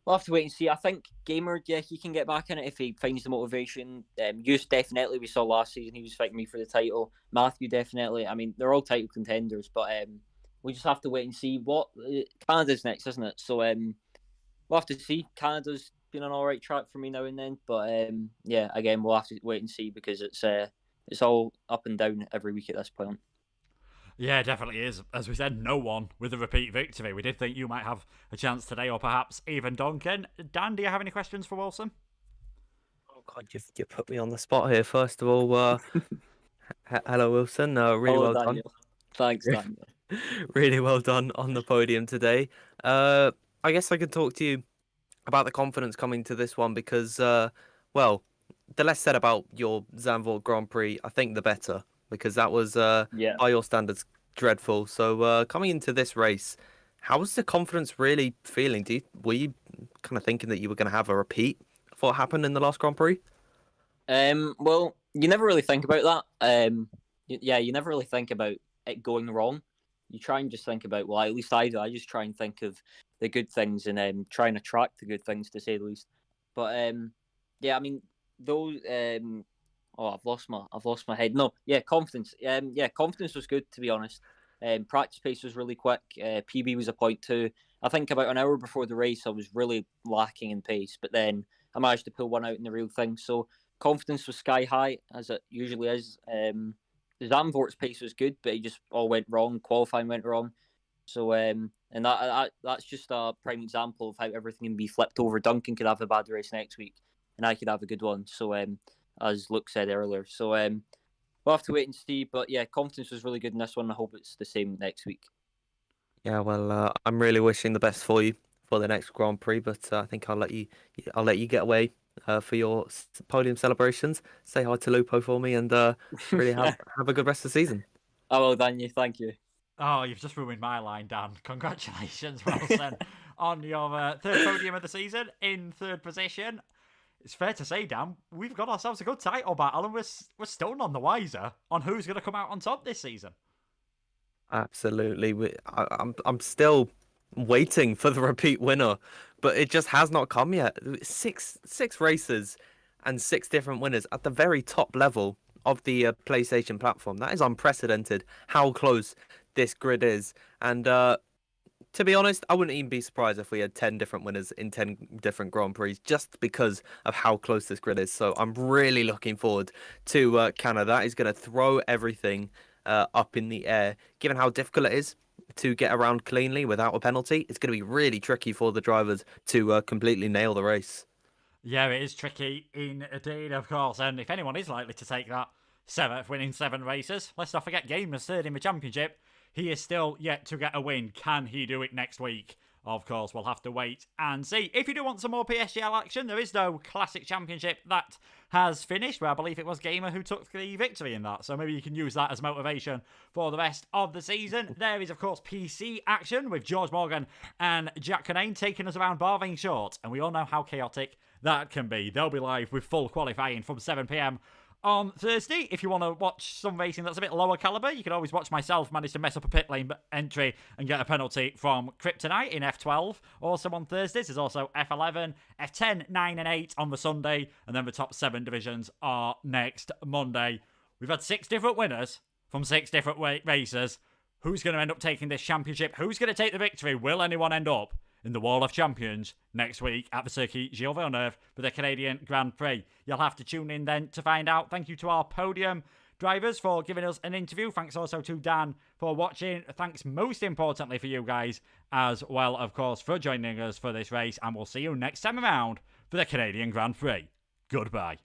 Speaker 5: we'll have to wait and see. I think Gamer, yeah, he can get back in it if he finds the motivation. Hughes, definitely, we saw last season he was fighting me for the title. Matthew, definitely. I mean, they're all title contenders, but we just have to wait and see. What Canada's next, isn't it? So we'll have to see. Canada's been an all right track for me now and then, but yeah, again, we'll have to wait and see, because it's all up and down every week at this point.
Speaker 1: Yeah, it definitely is. As we said, no one with a repeat victory. We did think you might have a chance today, or perhaps even Duncan. Dan, do you have any questions for Wilson?
Speaker 2: Oh God, you put me on the spot here. First of all, hello Wilson. Really well
Speaker 5: Daniel.
Speaker 2: done.
Speaker 5: Thanks, Daniel.
Speaker 2: Really well done on the podium today. I guess I could talk to you about the confidence coming to this one, because, well, the less said about your Zandvoort Grand Prix, I think the better, because that was, by your standards, dreadful. So coming into this race, how was the confidence really feeling? Were you kind of thinking that you were going to have a repeat of what happened in the last Grand Prix?
Speaker 5: Well, you never really think about that. You never really think about it going wrong. You try and just think about, well, at least I do. I just try and think of the good things and try and attract the good things, to say the least. But yeah, I mean, those. I've lost my head. No, yeah, confidence. Confidence was good, to be honest. Practice pace was really quick. PB was a 0.2. I think about an hour before the race, I was really lacking in pace, but then I managed to pull one out in the real thing. So confidence was sky high, as it usually is. Zandvoort's pace was good, but it just all went wrong. Qualifying went wrong. So and that's just a prime example of how everything can be flipped over. Duncan could have a bad race next week, and I could have a good one. So as Luke said earlier. So we'll have to wait and see. But yeah, confidence was really good in this one. I hope it's the same next week.
Speaker 2: Yeah, well, I'm really wishing the best for you for the next Grand Prix, but I think I'll let you get away for your podium celebrations. Say hi to Lupo for me, and really have a good rest of the season.
Speaker 5: Oh, well, Daniel, thank you.
Speaker 1: Oh, you've just ruined my line, Dan. Congratulations, Wilson, on your third podium of the season in third position. It's fair to say, Dan, we've got ourselves a good title battle, and we're still none the wiser on who's going to come out on top this season.
Speaker 2: Absolutely. I'm still waiting for the repeat winner, but it just has not come yet. Six races and 6 different winners at the very top level of the PlayStation platform. That is unprecedented how close this grid is. And to be honest, I wouldn't even be surprised if we had 10 different winners in 10 different Grand Prix just because of how close this grid is. So I'm really looking forward to Canada. That is going to throw everything up in the air. Given how difficult it is to get around cleanly without a penalty, it's going to be really tricky for the drivers to completely nail the race.
Speaker 1: Yeah, it is tricky indeed, of course. And if anyone is likely to take that 7th, winning 7 races, let's not forget Gamer's third in the championship. He is still yet to get a win. Can he do it next week? Of course, we'll have to wait and see. If you do want some more PSGL action, there is no Classic Championship that has finished, where I believe it was Gamer who took the victory in that. So maybe you can use that as motivation for the rest of the season. There is, of course, PC action with George Morgan and Jack Canane taking us around Barving Short. And we all know how chaotic that can be. They'll be live with full qualifying from 7 p.m. on Thursday. If you want to watch some racing that's a bit lower caliber, you can always watch myself manage to mess up a pit lane entry and get a penalty from Kryptonite in F12. Also on Thursdays, there's also F11, F10, 9 and 8 on the Sunday, and then the top 7 divisions are next Monday. We've had 6 different winners from 6 different races. Who's going to end up taking this championship? Who's going to take the victory? Will anyone end up in the Wall of Champions next week at the Circuit Gilles Villeneuve for the Canadian Grand Prix? You'll have to tune in then to find out. Thank you to our podium drivers for giving us an interview. Thanks also to Dan for watching. Thanks most importantly for you guys as well, of course, for joining us for this race. And we'll see you next time around for the Canadian Grand Prix. Goodbye.